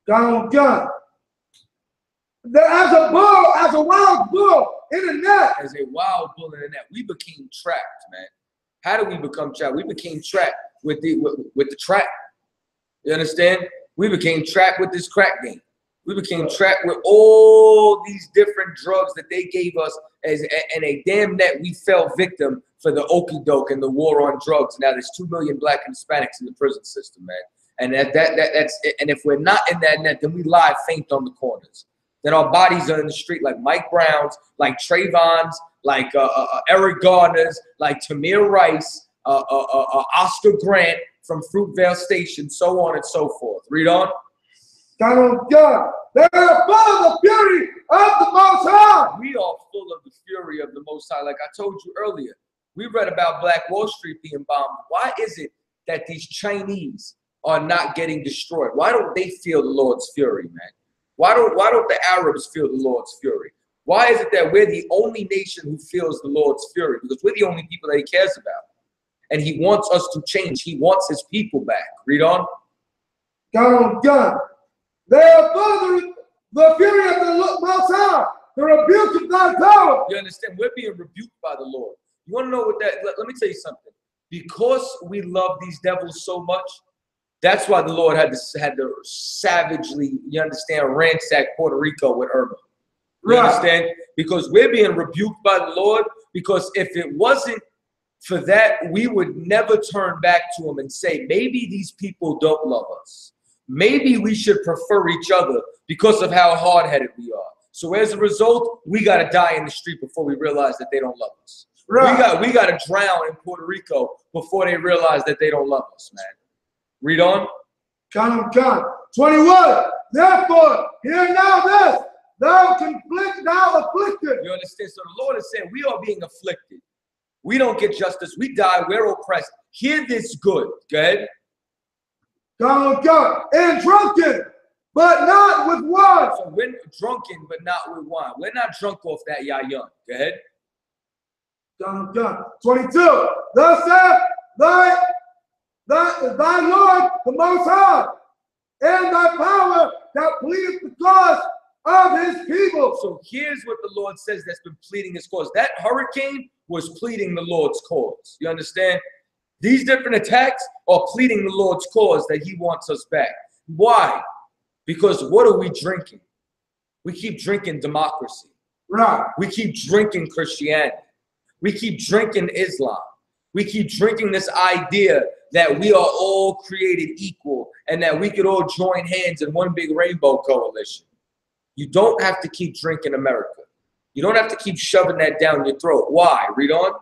God. As a bull, as a wild bull in a net. As a wild bull in a net. We became trapped, man. How did we become trapped? We became trapped with the trap. You understand? We became trapped with this crack game. We became trapped with all these different drugs that they gave us as and a damn net we fell victim for the okie doke and the war on drugs. Now there's 2 million black and Hispanics in the prison system, man. And that's it. And if we're not in that net, then we lie faint on the corners. Then our bodies are in the street like Mike Brown's, like Trayvon's, like Eric Garner's, like Tamir Rice, Oscar Grant from Fruitvale Station, so on and so forth. Read on. God, they are full of the fury of the Most High. We are full of the fury of the Most High. Like I told you earlier, we read about Black Wall Street being bombed. Why is it that these Chinese are not getting destroyed? Why don't they feel the Lord's fury, man? Why don't the Arabs feel the Lord's fury? Why is it that we're the only nation who feels the Lord's fury? Because we're the only people that he cares about. And he wants us to change. He wants his people back. Read on. God. They are full of the fury of the Most High, the rebuke of thy power. You understand? We're being rebuked by the Lord. You want to know what that, let me tell you something. Because we love these devils so much, that's why the Lord had to savagely, you understand, ransack Puerto Rico with Irma. You understand? Because we're being rebuked by the Lord, because if it wasn't for that, we would never turn back to him and say, maybe these people don't love us. Maybe we should prefer each other because of how hard-headed we are. So as a result, we got to die in the street before we realize that they don't love us. Right. We got to drown in Puerto Rico before they realize that they don't love us, man. Read on. Count. 21. Therefore, hear now this. Thou afflicted. You understand? So the Lord is saying we are being afflicted. We don't get justice. We die. We're oppressed. Hear this good. Go ahead. God, and drunken, but not with wine. So we're drunken, but not with wine. We're not drunk off that yayan. Go ahead. God. 22. Thus saith thy Lord, the Most High, and thy power that pleadeth the cause of his people. So here's what the Lord says that's been pleading his cause. That hurricane was pleading the Lord's cause. You understand? These different attacks are pleading the Lord's cause that he wants us back. Why? Because what are we drinking? We keep drinking democracy. Right. We keep drinking Christianity. We keep drinking Islam. We keep drinking this idea that we are all created equal and that we could all join hands in one big rainbow coalition. You don't have to keep drinking America. You don't have to keep shoving that down your throat. Why? Read on.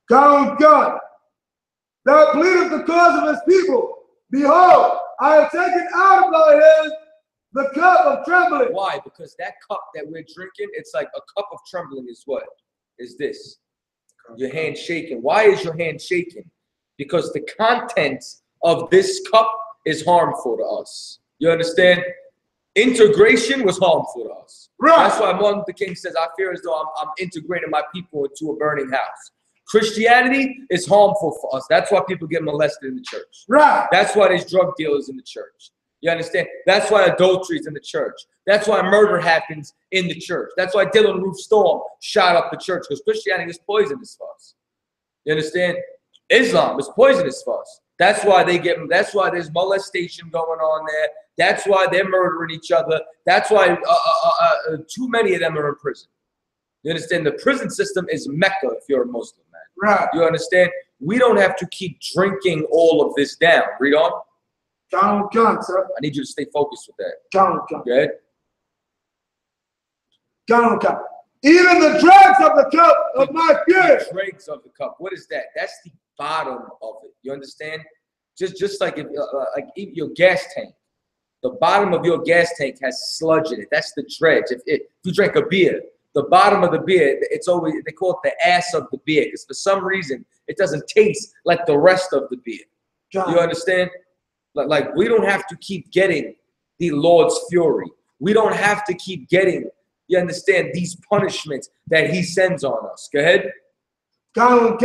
God. Thou pleadest the cause of his people. Behold, I have taken out of thy hands the cup of trembling. Why? Because that cup that we're drinking, it's like a cup of trembling is what? Is this. Your hand shaking. Why is your hand shaking? Because the contents of this cup is harmful to us. You understand? Integration was harmful to us. Right. That's why Martin Luther King says, I fear as though I'm integrating my people into a burning house. Christianity is harmful for us. That's why people get molested in the church. Right. That's why there's drug dealers in the church. You understand? That's why adultery is in the church. That's why murder happens in the church. That's why Dylan Roof Storm shot up the church, because Christianity is poisonous for us. You understand? Islam is poisonous for us. That's why that's why there's molestation going on there. That's why they're murdering each other. That's why too many of them are in prison. You understand? The prison system is Mecca if you're a Muslim, man. Right. You understand? We don't have to keep drinking all of this down. Read on. Gun, sir. I need you to stay focused with that. Gun. Go ahead. Gun. Even the dregs of the cup of my fury. The dregs of the cup. What is that? That's the bottom of it. You understand? Just like if your gas tank. The bottom of your gas tank has sludge in it. That's the dregs. If you drink a beer, the bottom of the beer, it's always, they call it the ass of the beer, because for some reason it doesn't taste like the rest of the beer. John. You understand? Like we don't have to keep getting the Lord's fury. We don't have to keep getting, you understand, these punishments that he sends on us. Go ahead. Gun.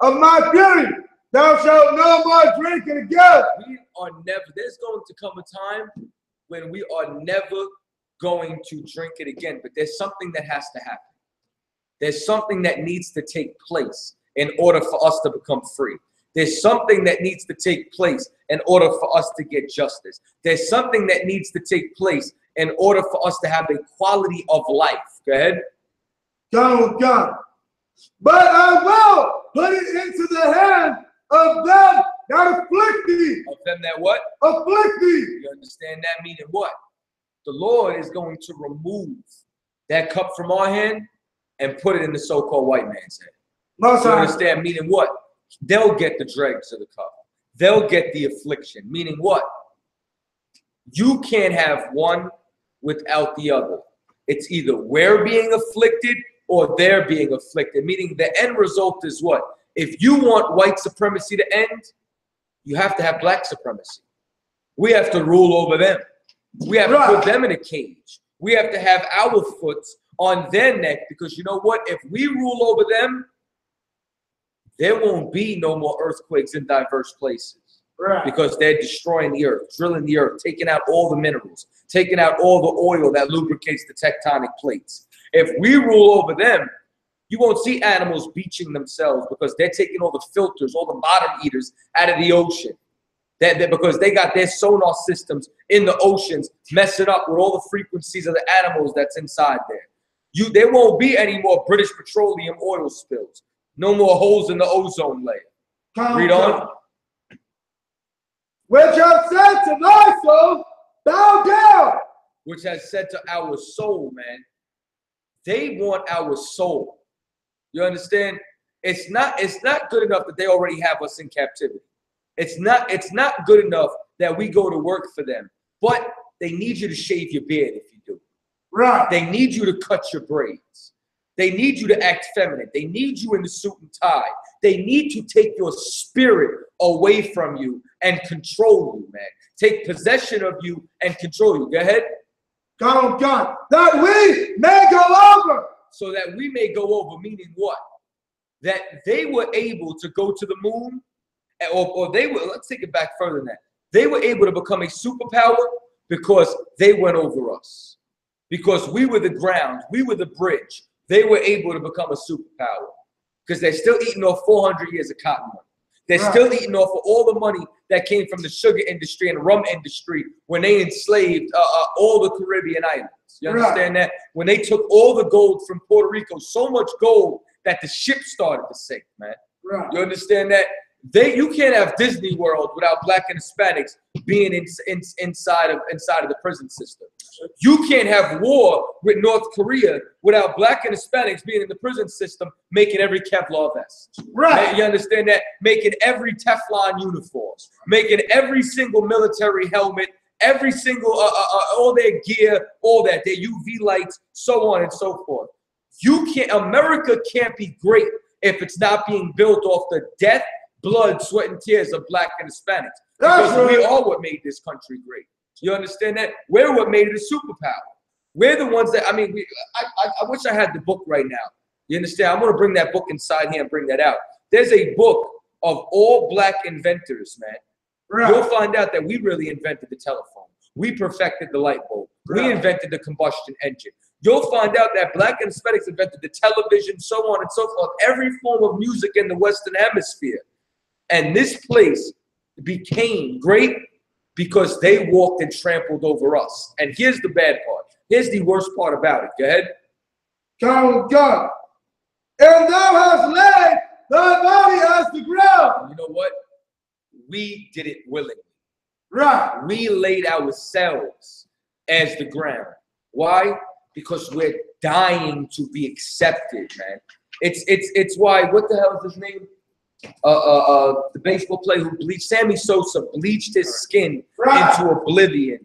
Of my fury, thou shalt no more drink it again. We are never, there's going to come a time when we are never going to drink it again, but there's something that has to happen. There's something that needs to take place in order for us to become free. There's something that needs to take place in order for us to get justice. There's something that needs to take place in order for us to have a quality of life. Go ahead. Gun. But I will put it into the hand of them that afflict thee. Of them that what? Afflict thee. You understand that? Meaning what? The Lord is going to remove that cup from our hand and put it in the so-called white man's hand. Most You high. understand? Meaning what? They'll get the dregs of the cup. They'll get the affliction. Meaning what? You can't have one without the other. It's either we're being afflicted or they're being afflicted. Meaning the end result is what? If you want white supremacy to end, you have to have black supremacy. We have to rule over them. We have to put them in a cage. We have to have our foot on their neck, because you know what? If we rule over them, there won't be no more earthquakes in diverse places. Right. Because they're destroying the earth, drilling the earth, taking out all the minerals, taking out all the oil that lubricates the tectonic plates. If we rule over them, you won't see animals beaching themselves, because they're taking all the filters, all the bottom eaters out of the ocean. Because they got their sonar systems in the oceans messing up with all the frequencies of the animals that's inside there. There won't be any more British petroleum oil spills. No more holes in the ozone layer. Read on. Which have said to thy soul, bow down. Which has said to our soul, man. They want our soul. You understand? It's not good enough that they already have us in captivity. It's not good enough that we go to work for them. But they need you to shave your beard if you do. Right. They need you to cut your braids. They need you to act feminine. They need you in the suit and tie. They need to take your spirit away from you and control you, man. Take possession of you and control you. Go ahead. God, that we may go over. So that we may go over, meaning what? That they were able to go to the moon, or they were, let's take it back further than that. They were able to become a superpower because they went over us. Because we were the ground, we were the bridge. They were able to become a superpower because they're still eating off 400 years of cotton money. They're still eating off of all the money that came from the sugar industry and rum industry when they enslaved all the Caribbean islands. You understand that? When they took all the gold from Puerto Rico, so much gold that the ship started to sink, man. You understand that? You can't have Disney World without black and Hispanics being inside of the prison system. You can't have war with North Korea without black and Hispanics being in the prison system, making every Kevlar vest. Right. You understand that? Making every Teflon uniforms, making every single military helmet, every single all their gear, all that, their UV lights, so on and so forth. America can't be great if it's not being built off the death, blood, sweat, and tears of black and Hispanics. Because we are what made this country great. You understand that? We're what made it a superpower. We're the ones that, I mean, I wish I had the book right now. You understand? I'm going to bring that book inside here and bring that out. There's a book of all black inventors, man. You'll find out that we really invented the telephone. We perfected the light bulb. We invented the combustion engine. You'll find out that black and Hispanics invented the television, so on and so forth, every form of music in the Western Hemisphere. And this place became great because they walked and trampled over us. And here's the bad part. Here's the worst part about it. Go ahead. Count God. And thou hast laid thy body as the ground. You know what? We did it willingly. Right. We laid ourselves as the ground. Why? Because we're dying to be accepted, man. It's why, what the hell is his name? The baseball player who bleached, Sammy Sosa bleached his skin into oblivion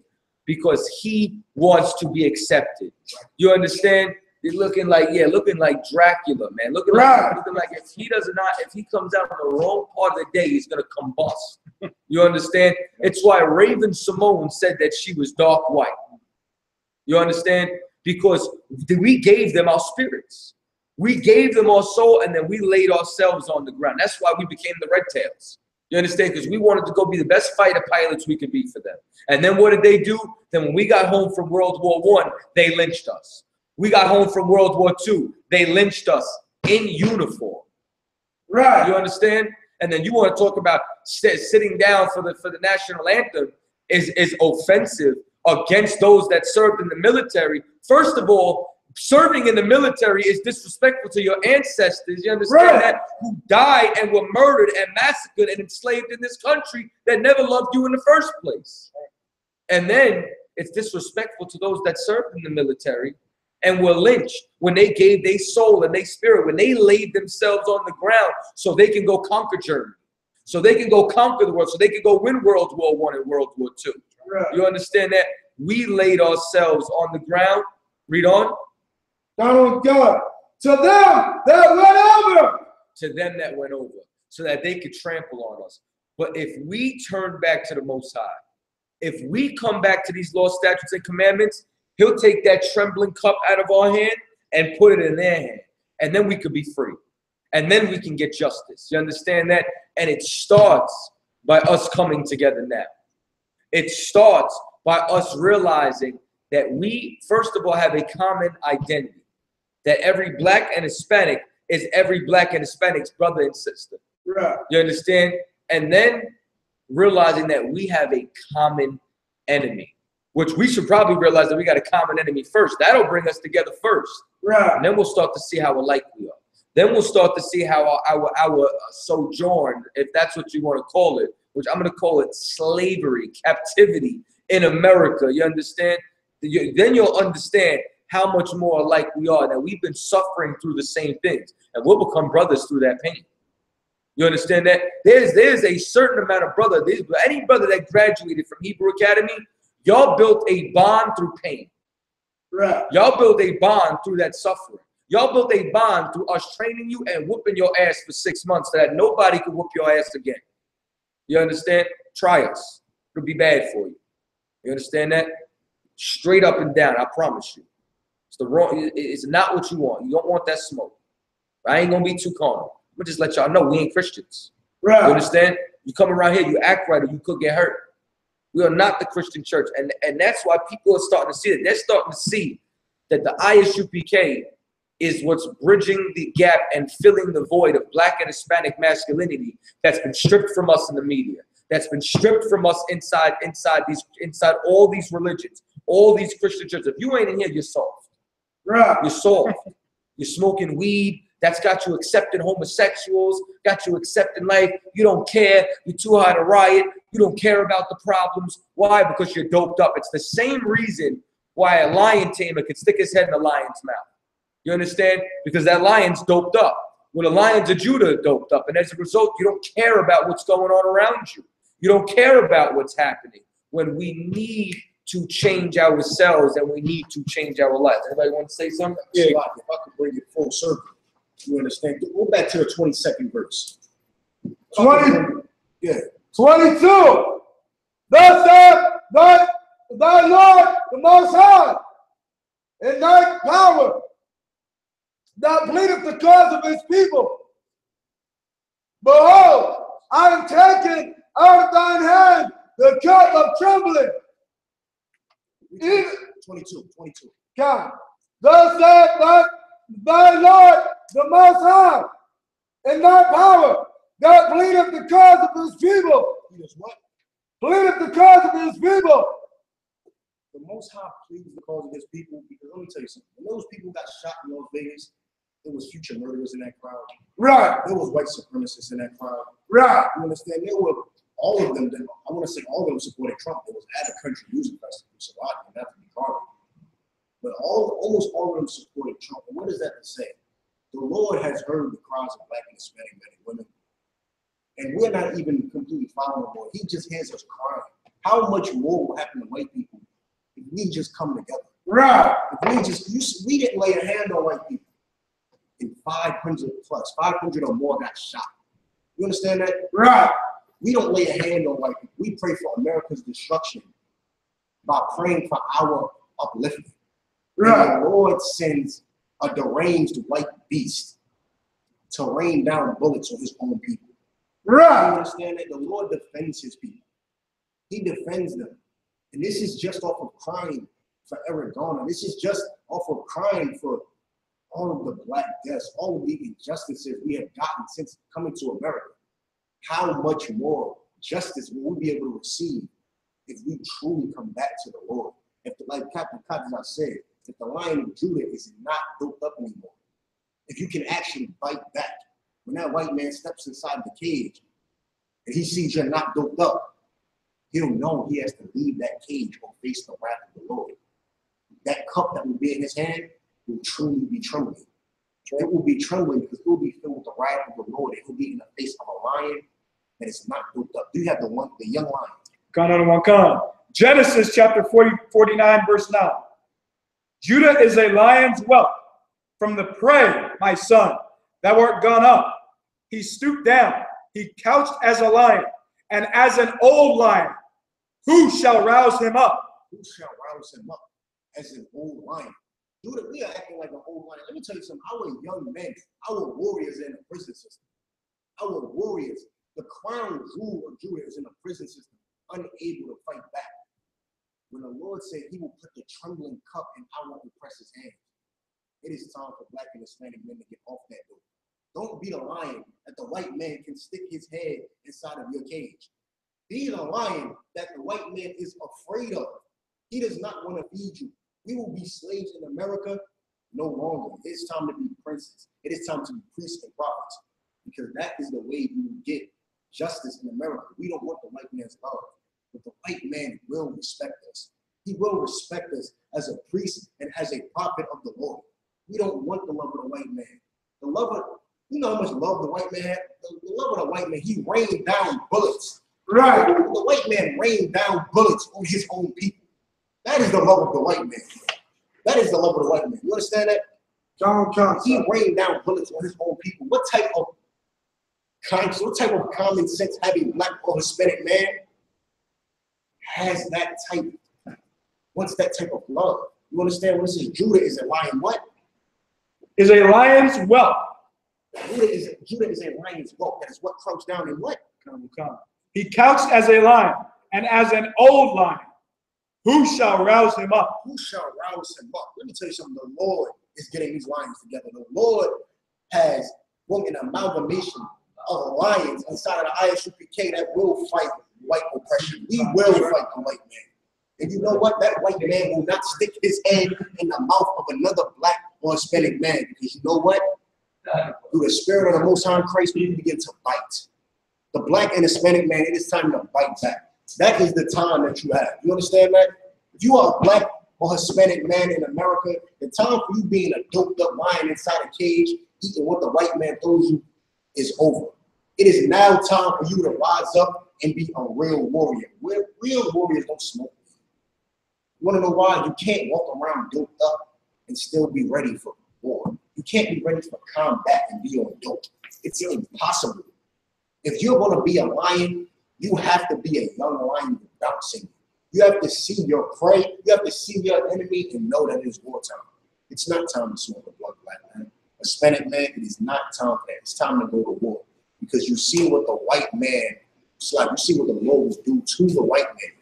because he wants to be accepted. You understand? You're looking like Dracula, man. Looking like if he comes out on the wrong part of the day, he's gonna combust. You understand? It's why Raven Simone said that she was dark white. You understand? Because we gave them our spirits. We gave them our soul, and then we laid ourselves on the ground. That's why we became the Red Tails. You understand? Because we wanted to go be the best fighter pilots we could be for them. And then what did they do? Then when we got home from World War I, they lynched us. We got home from World War II, they lynched us in uniform. Right. You understand? And then you want to talk about sitting down for the national anthem is offensive against those that served in the military. First of all, serving in the military is disrespectful to your ancestors. You understand that? Who died and were murdered and massacred and enslaved in this country that never loved you in the first place. And then it's disrespectful to those that served in the military and were lynched when they gave their soul and their spirit, when they laid themselves on the ground so they can go conquer Germany, so they can go conquer the world, so they can go win World War I and World War II. Right. You understand that? We laid ourselves on the ground. Read on. God, to them that went over. To them that went over, so that they could trample on us. But if we turn back to the Most High, if we come back to these laws, statutes, and commandments, He'll take that trembling cup out of our hand and put it in their hand. And then we could be free. And then we can get justice. You understand that? And it starts by us coming together now. It starts by us realizing that we, first of all, have a common identity. That every black and Hispanic is every black and Hispanic's brother and sister. Right. You understand? And then realizing that we have a common enemy, which we should probably realize that we got a common enemy first. That'll bring us together first. Right. And then we'll start to see how alike we are. Then we'll start to see how our sojourn, if that's what you want to call it, which I'm going to call it slavery, captivity in America. You understand? Then you'll understand how much more alike we are, that we've been suffering through the same things, and we'll become brothers through that pain. You understand that? There's a certain amount of brother. Any brother that graduated from Hebrew Academy, y'all built a bond through pain. Right. Y'all built a bond through that suffering. Y'all built a bond through us training you and whooping your ass for 6 months so that nobody could whoop your ass again. You understand? Try us. It'll be bad for you. You understand that? Straight up and down, I promise you. It's the wrong. It's not what you want. You don't want that smoke. I ain't gonna be too carnal. I'm gonna just let y'all know we ain't Christians. Right. You understand? You come around here, you act right, or you could get hurt. We are not the Christian church, and that's why people are starting to see it. They're starting to see that the I.S.U.P.K is what's bridging the gap and filling the void of black and Hispanic masculinity that's been stripped from us in the media, that's been stripped from us inside all these religions, all these Christian churches. If you ain't in here, you're soft. Right. You're soft. You're smoking weed. That's got you accepting homosexuals, got you accepting life. You don't care. You're too high to riot. You don't care about the problems. Why? Because you're doped up. It's the same reason why a lion tamer could stick his head in a lion's mouth. You understand? Because that lion's doped up. Well, the lions of Judah are doped up. And as a result, you don't care about what's going on around you. You don't care about what's happening when we need to change ourselves and we need to change our lives. Anybody want to say something? Yeah, if I could bring it full circle. You understand? Go back to the 22nd verse. 20. Yeah. 22. Thus saith thy Lord the Most High, in thy power, that pleadeth the cause of his people. Behold, I am taking out of thine hand the cup of trembling. 22. Come. Thus saith thy Lord the Most High, in thy power, that pleadeth the cause of his people. pleadeth what? Pleadeth the cause of his people. The Most High pleads the cause of his people, because let me tell you something. When those people got shot in Las Vegas, there was future murderers in that crowd. Right. There was white supremacists in that crowd. Right. You understand? There were all of them. I want to say all of them supported Trump. It was at a country music festival, so I can have to be hard. But almost all of them supported Trump. And what is that to say? The Lord has heard the cries of Black and Hispanic men and women, and we're not even completely following the Lord. He just hears us crying. How much more will happen to white people if we just come together? Right. If we didn't lay a hand on white people, and 500 plus, 500 or more got shot. You understand that? Right. We don't lay a hand on white people. We pray for America's destruction by praying for our uplifting. Right. And the Lord sends a deranged white beast to rain down bullets on his own people. Right. You understand that? The Lord defends his people. He defends them. And this is just off of crying for Eric Garner. This is just off of crying for all of the Black deaths, all of the injustices we have gotten since coming to America. How much more justice will we be able to receive if we truly come back to the Lord? If, like Captain Chaataza said, if the Lion of Judah is not built up anymore, if you can actually fight back, when that white man steps inside the cage and he sees you're not built up, he'll know he has to leave that cage or face the wrath of the Lord. That cup that will be in his hand will truly be trembling. It will be trembling because it will be filled with the wrath of the Lord. It will be in the face of a lion that is not built up. Do you have the young lion? Come on, one come. Genesis chapter 49, verse 9. Judah is a lion's whelp. From the prey, my son, thou art gone up. He stooped down. He couched as a lion, and as an old lion. Who shall rouse him up? Who shall rouse him up as an old lion? Judah, we are acting like an old lion. Let me tell you something. Our young men, our warriors are in the prison system. Our warriors, the crown jewel of Judah is in the prison system, unable to fight back. When the Lord said he will put the trembling cup in our oppressor's hands, it is time for Black and Hispanic men to get off that door. Don't be the lion that the white man can stick his head inside of your cage. Be the lion that the white man is afraid of. He does not want to feed you. We will be slaves in America no longer. It's time to be princes. It is time to be priests and prophets, because that is the way you get justice in America. We don't want the white man's love, but the white man will respect us. He will respect us as a priest and as a prophet of the Lord. We don't want the love of the white man. The love of, you know how much love the white man had? The love of the white man, he rained down bullets. Right. The white man rained down bullets on his own people. That is the love of the white man. That is the love of the white man. You understand that? He rained down bullets on his own people. What type of common sense having Black or Hispanic man has that type? What's that type of love? You understand when it says Judah is a lion? What? Is a lion's whelp. Judah is a lion's whelp. That is what crouched down and what? Come. He couched as a lion, and as an old lion. Who shall rouse him up? Who shall rouse him up? Let me tell you something. The Lord is getting these lions together. The Lord has brought an amalgamation of lions inside of the I.S.U.P.K that will fight white oppression. We will fight the white man. And you know what? That white man will not stick his head in the mouth of another Black or Hispanic man, because you know what? Through the Spirit of the Most High Christ, we begin to bite. The Black and Hispanic man, it is time to bite back. That is the time that you have. You understand that? If you are a Black or Hispanic man in America, the time for you being a doped up lion inside a cage, eating what the white man throws you, is over. It is now time for you to rise up and be a real warrior. Real warriors don't smoke. You want to know why? You can't walk around doped up and still be ready for war. You can't be ready for combat and be on dope. It's impossible. If you're going to be a lion, you have to be a young lion bouncing. You have to see your prey. You have to see your enemy and know that it's wartime. It's not time to swallow the blood, Black man. Hispanic man, it is not time for that. It's time to go to war, because you see what the white man, it's like you see what the Lord will do to the white man.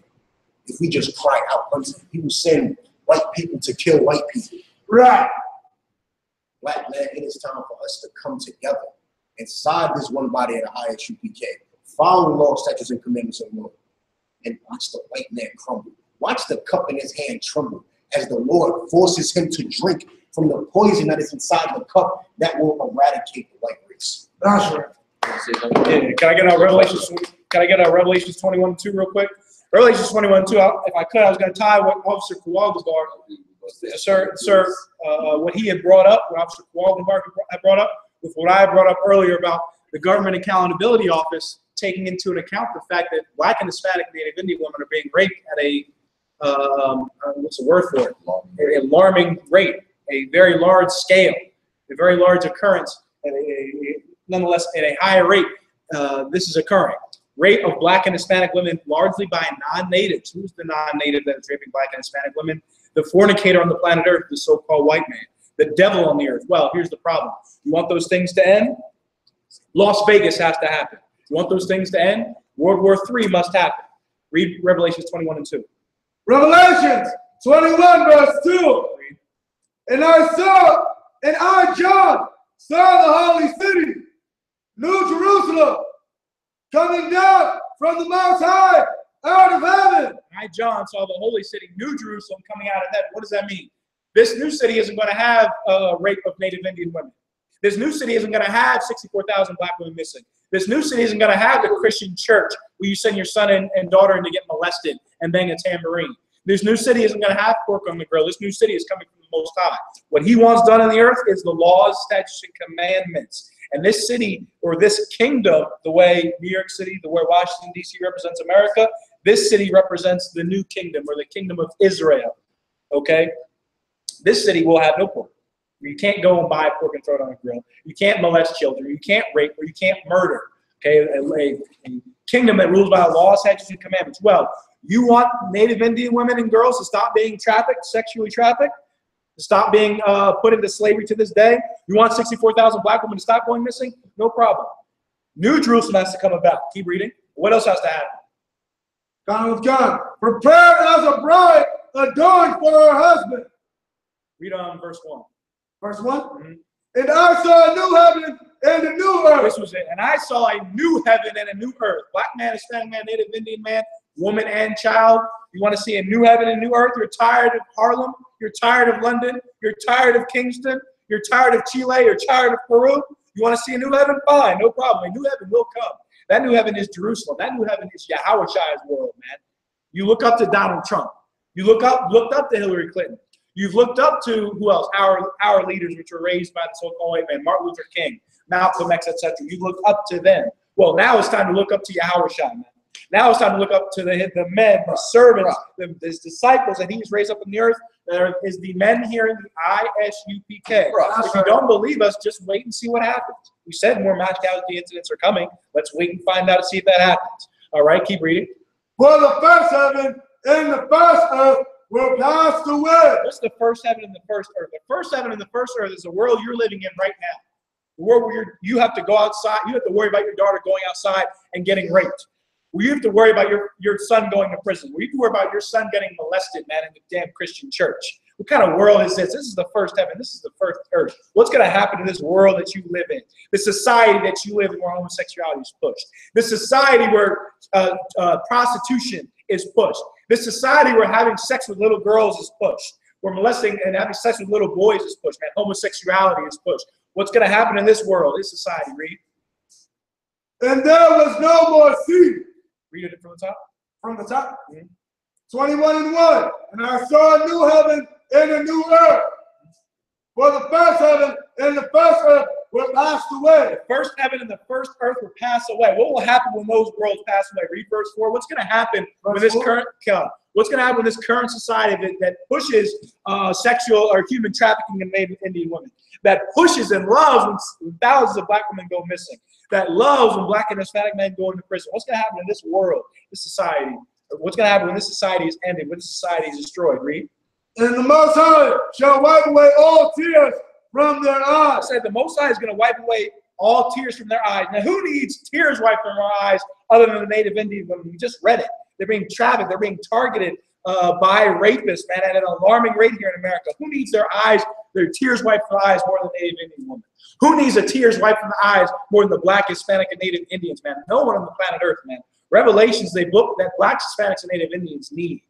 If we just cry out unto him, he will send white people to kill white people. Right. Black man, it is time for us to come together inside this one body of the I.S.U.P.K. follow the law, statutes, and commandments of the Lord. And watch the white man crumble. Watch the cup in his hand tremble as the Lord forces him to drink from the poison that is inside the cup that will eradicate the white race. That's right. Yeah, can I get our Revelations? Can I get our Revelations 21:2 real quick? Revelations 21:2. If I could, I was going to tie what Officer Kowalgar, sir, what he had brought up, what Officer Kowalgar had brought up, with what I brought up earlier about the Government Accountability Office taking into account the fact that Black and Hispanic Native Indian women are being raped at a what's the word for it? An alarming rate, a very large scale, a very large occurrence, and nonetheless at a higher rate. This is occurring. Rate of Black and Hispanic women largely by non-natives. Who's the non-native that is raping Black and Hispanic women? The fornicator on the planet Earth, the so-called white man. The devil on the earth. Well, here's the problem. You want those things to end? Las Vegas has to happen. You want those things to end? World War III must happen. Read Revelations 21:2. Revelations 21 verse 2. And I, John, saw the holy city, New Jerusalem, coming down from the Most High, out of heaven. I, John, saw the holy city, New Jerusalem, coming out of heaven. What does that mean? This new city isn't going to have a rape of Native Indian women. This new city isn't going to have 64,000 Black women missing. This new city isn't going to have the Christian church where you send your son and daughter in to get molested and bang a tambourine. This new city isn't going to have pork on the grill. This new city is coming from the Most High. What he wants done on the earth is the laws, statutes, and commandments. And this city, or this kingdom, the way New York City, the way Washington, D.C. represents America, this city represents the new kingdom, or the kingdom of Israel. Okay? This city will have no pork. You can't go and buy pork and throw it on a grill. You can't molest children. You can't rape, or you can't murder. Okay? A kingdom that rules by law, statutes, and commandments. Well, you want Native Indian women and girls to stop being trafficked, sexually trafficked, to stop being put into slavery to this day? You want 64,000 Black women to stop going missing? No problem. New Jerusalem has to come about. Keep reading. What else has to happen? God, prepared as a bride adorned for her husband. Read on verse 1. Verse 1? Mm-hmm. And I saw a new heaven and a new earth. This was it. And I saw a new heaven and a new earth. Black man, Hispanic man, Native Indian man, woman and child. You want to see a new heaven and new earth? You're tired of Harlem. You're tired of London. You're tired of Kingston. You're tired of Chile. You're tired of Peru. You want to see a new heaven? Fine, no problem. A new heaven will come. That new heaven is Jerusalem. That new heaven is Yahushai's world, man. You look up to Donald Trump. You looked up to Hillary Clinton. You've looked up to, who else? Our leaders, which were raised by the so-called white man, Martin Luther King, Malcolm X, etc. You look up to them. Well, now it's time to look up to Yahushai, man. Now it's time to look up to the men, the servants, his disciples that he's raised up in the earth. There is the men here in the I.S.U.P.K. If you don't believe us, just wait and see what happens. We said more mass casualty incidents are coming. Let's wait and find out and see if that happens. All right, keep reading. For the first heaven and the first earth were passed away. What's the first heaven and the first earth? The first heaven and the first earth is the world you're living in right now. The world where you have to go outside. You have to worry about your daughter going outside and getting raped. Where you have to worry about your son going to prison. Where you have to worry about your son getting molested, man, in the damn Christian church. What kind of world is this? This is the first heaven. This is the first earth. What's going to happen to this world that you live in? The society that you live in where homosexuality is pushed. The society where prostitution is pushed. The society where having sex with little girls is pushed. Where molesting and having sex with little boys is pushed. Man, homosexuality is pushed. What's going to happen in this world, this society? Read. And there was no more sea. Read it from the top. From the top. 21:1. And I saw a new heaven and a new earth. For the first heaven and the first earth were passed away. The first heaven and the first earth will pass away. What will happen when those worlds pass away? Read verse 4. What's going to happen when this current What's going to happen with this current society that pushes sexual or human trafficking in Native Indian women? That pushes and loves when thousands of Black women go missing. That loves when Black and Hispanic men go into prison. What's going to happen in this world, this society? What's going to happen when this society is ended, when this society is destroyed? Read. And the Most High shall wipe away all tears from their eyes. I said the Most High is going to wipe away all tears from their eyes. Now, who needs tears wiped from our eyes other than the Native Indian women? We just read it. They're being trafficked. They're being targeted by rapists, man, at an alarming rate here in America. Who needs their eyes their tears wiped from the eyes more than the Native Indian woman? Who needs a tears wiped from the eyes more than the Black, Hispanic, and Native Indians, man? No one on the planet Earth, man. Revelations, they book that Blacks, Hispanics, and Native Indians need.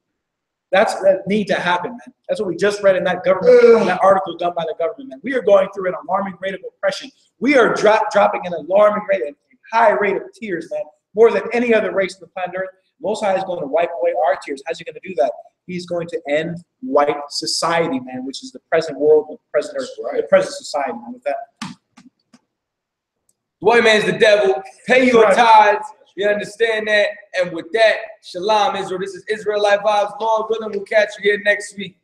That need to happen, man. That's what we just read in that government, that article done by the government, man. We are going through an alarming rate of oppression. We are dropping an alarming rate, a high rate of tears, man, more than any other race on the planet Earth. Most High is going to wipe away our tears. How's he going to do that? He's going to end white society, man, which is the present world, the present Earth, the present society, man. With that, The white man's the devil. Pay your tithes. You understand that? And with that, Shalom, Israel. This is Israelite Vibes. Lord willing, we'll catch you here next week.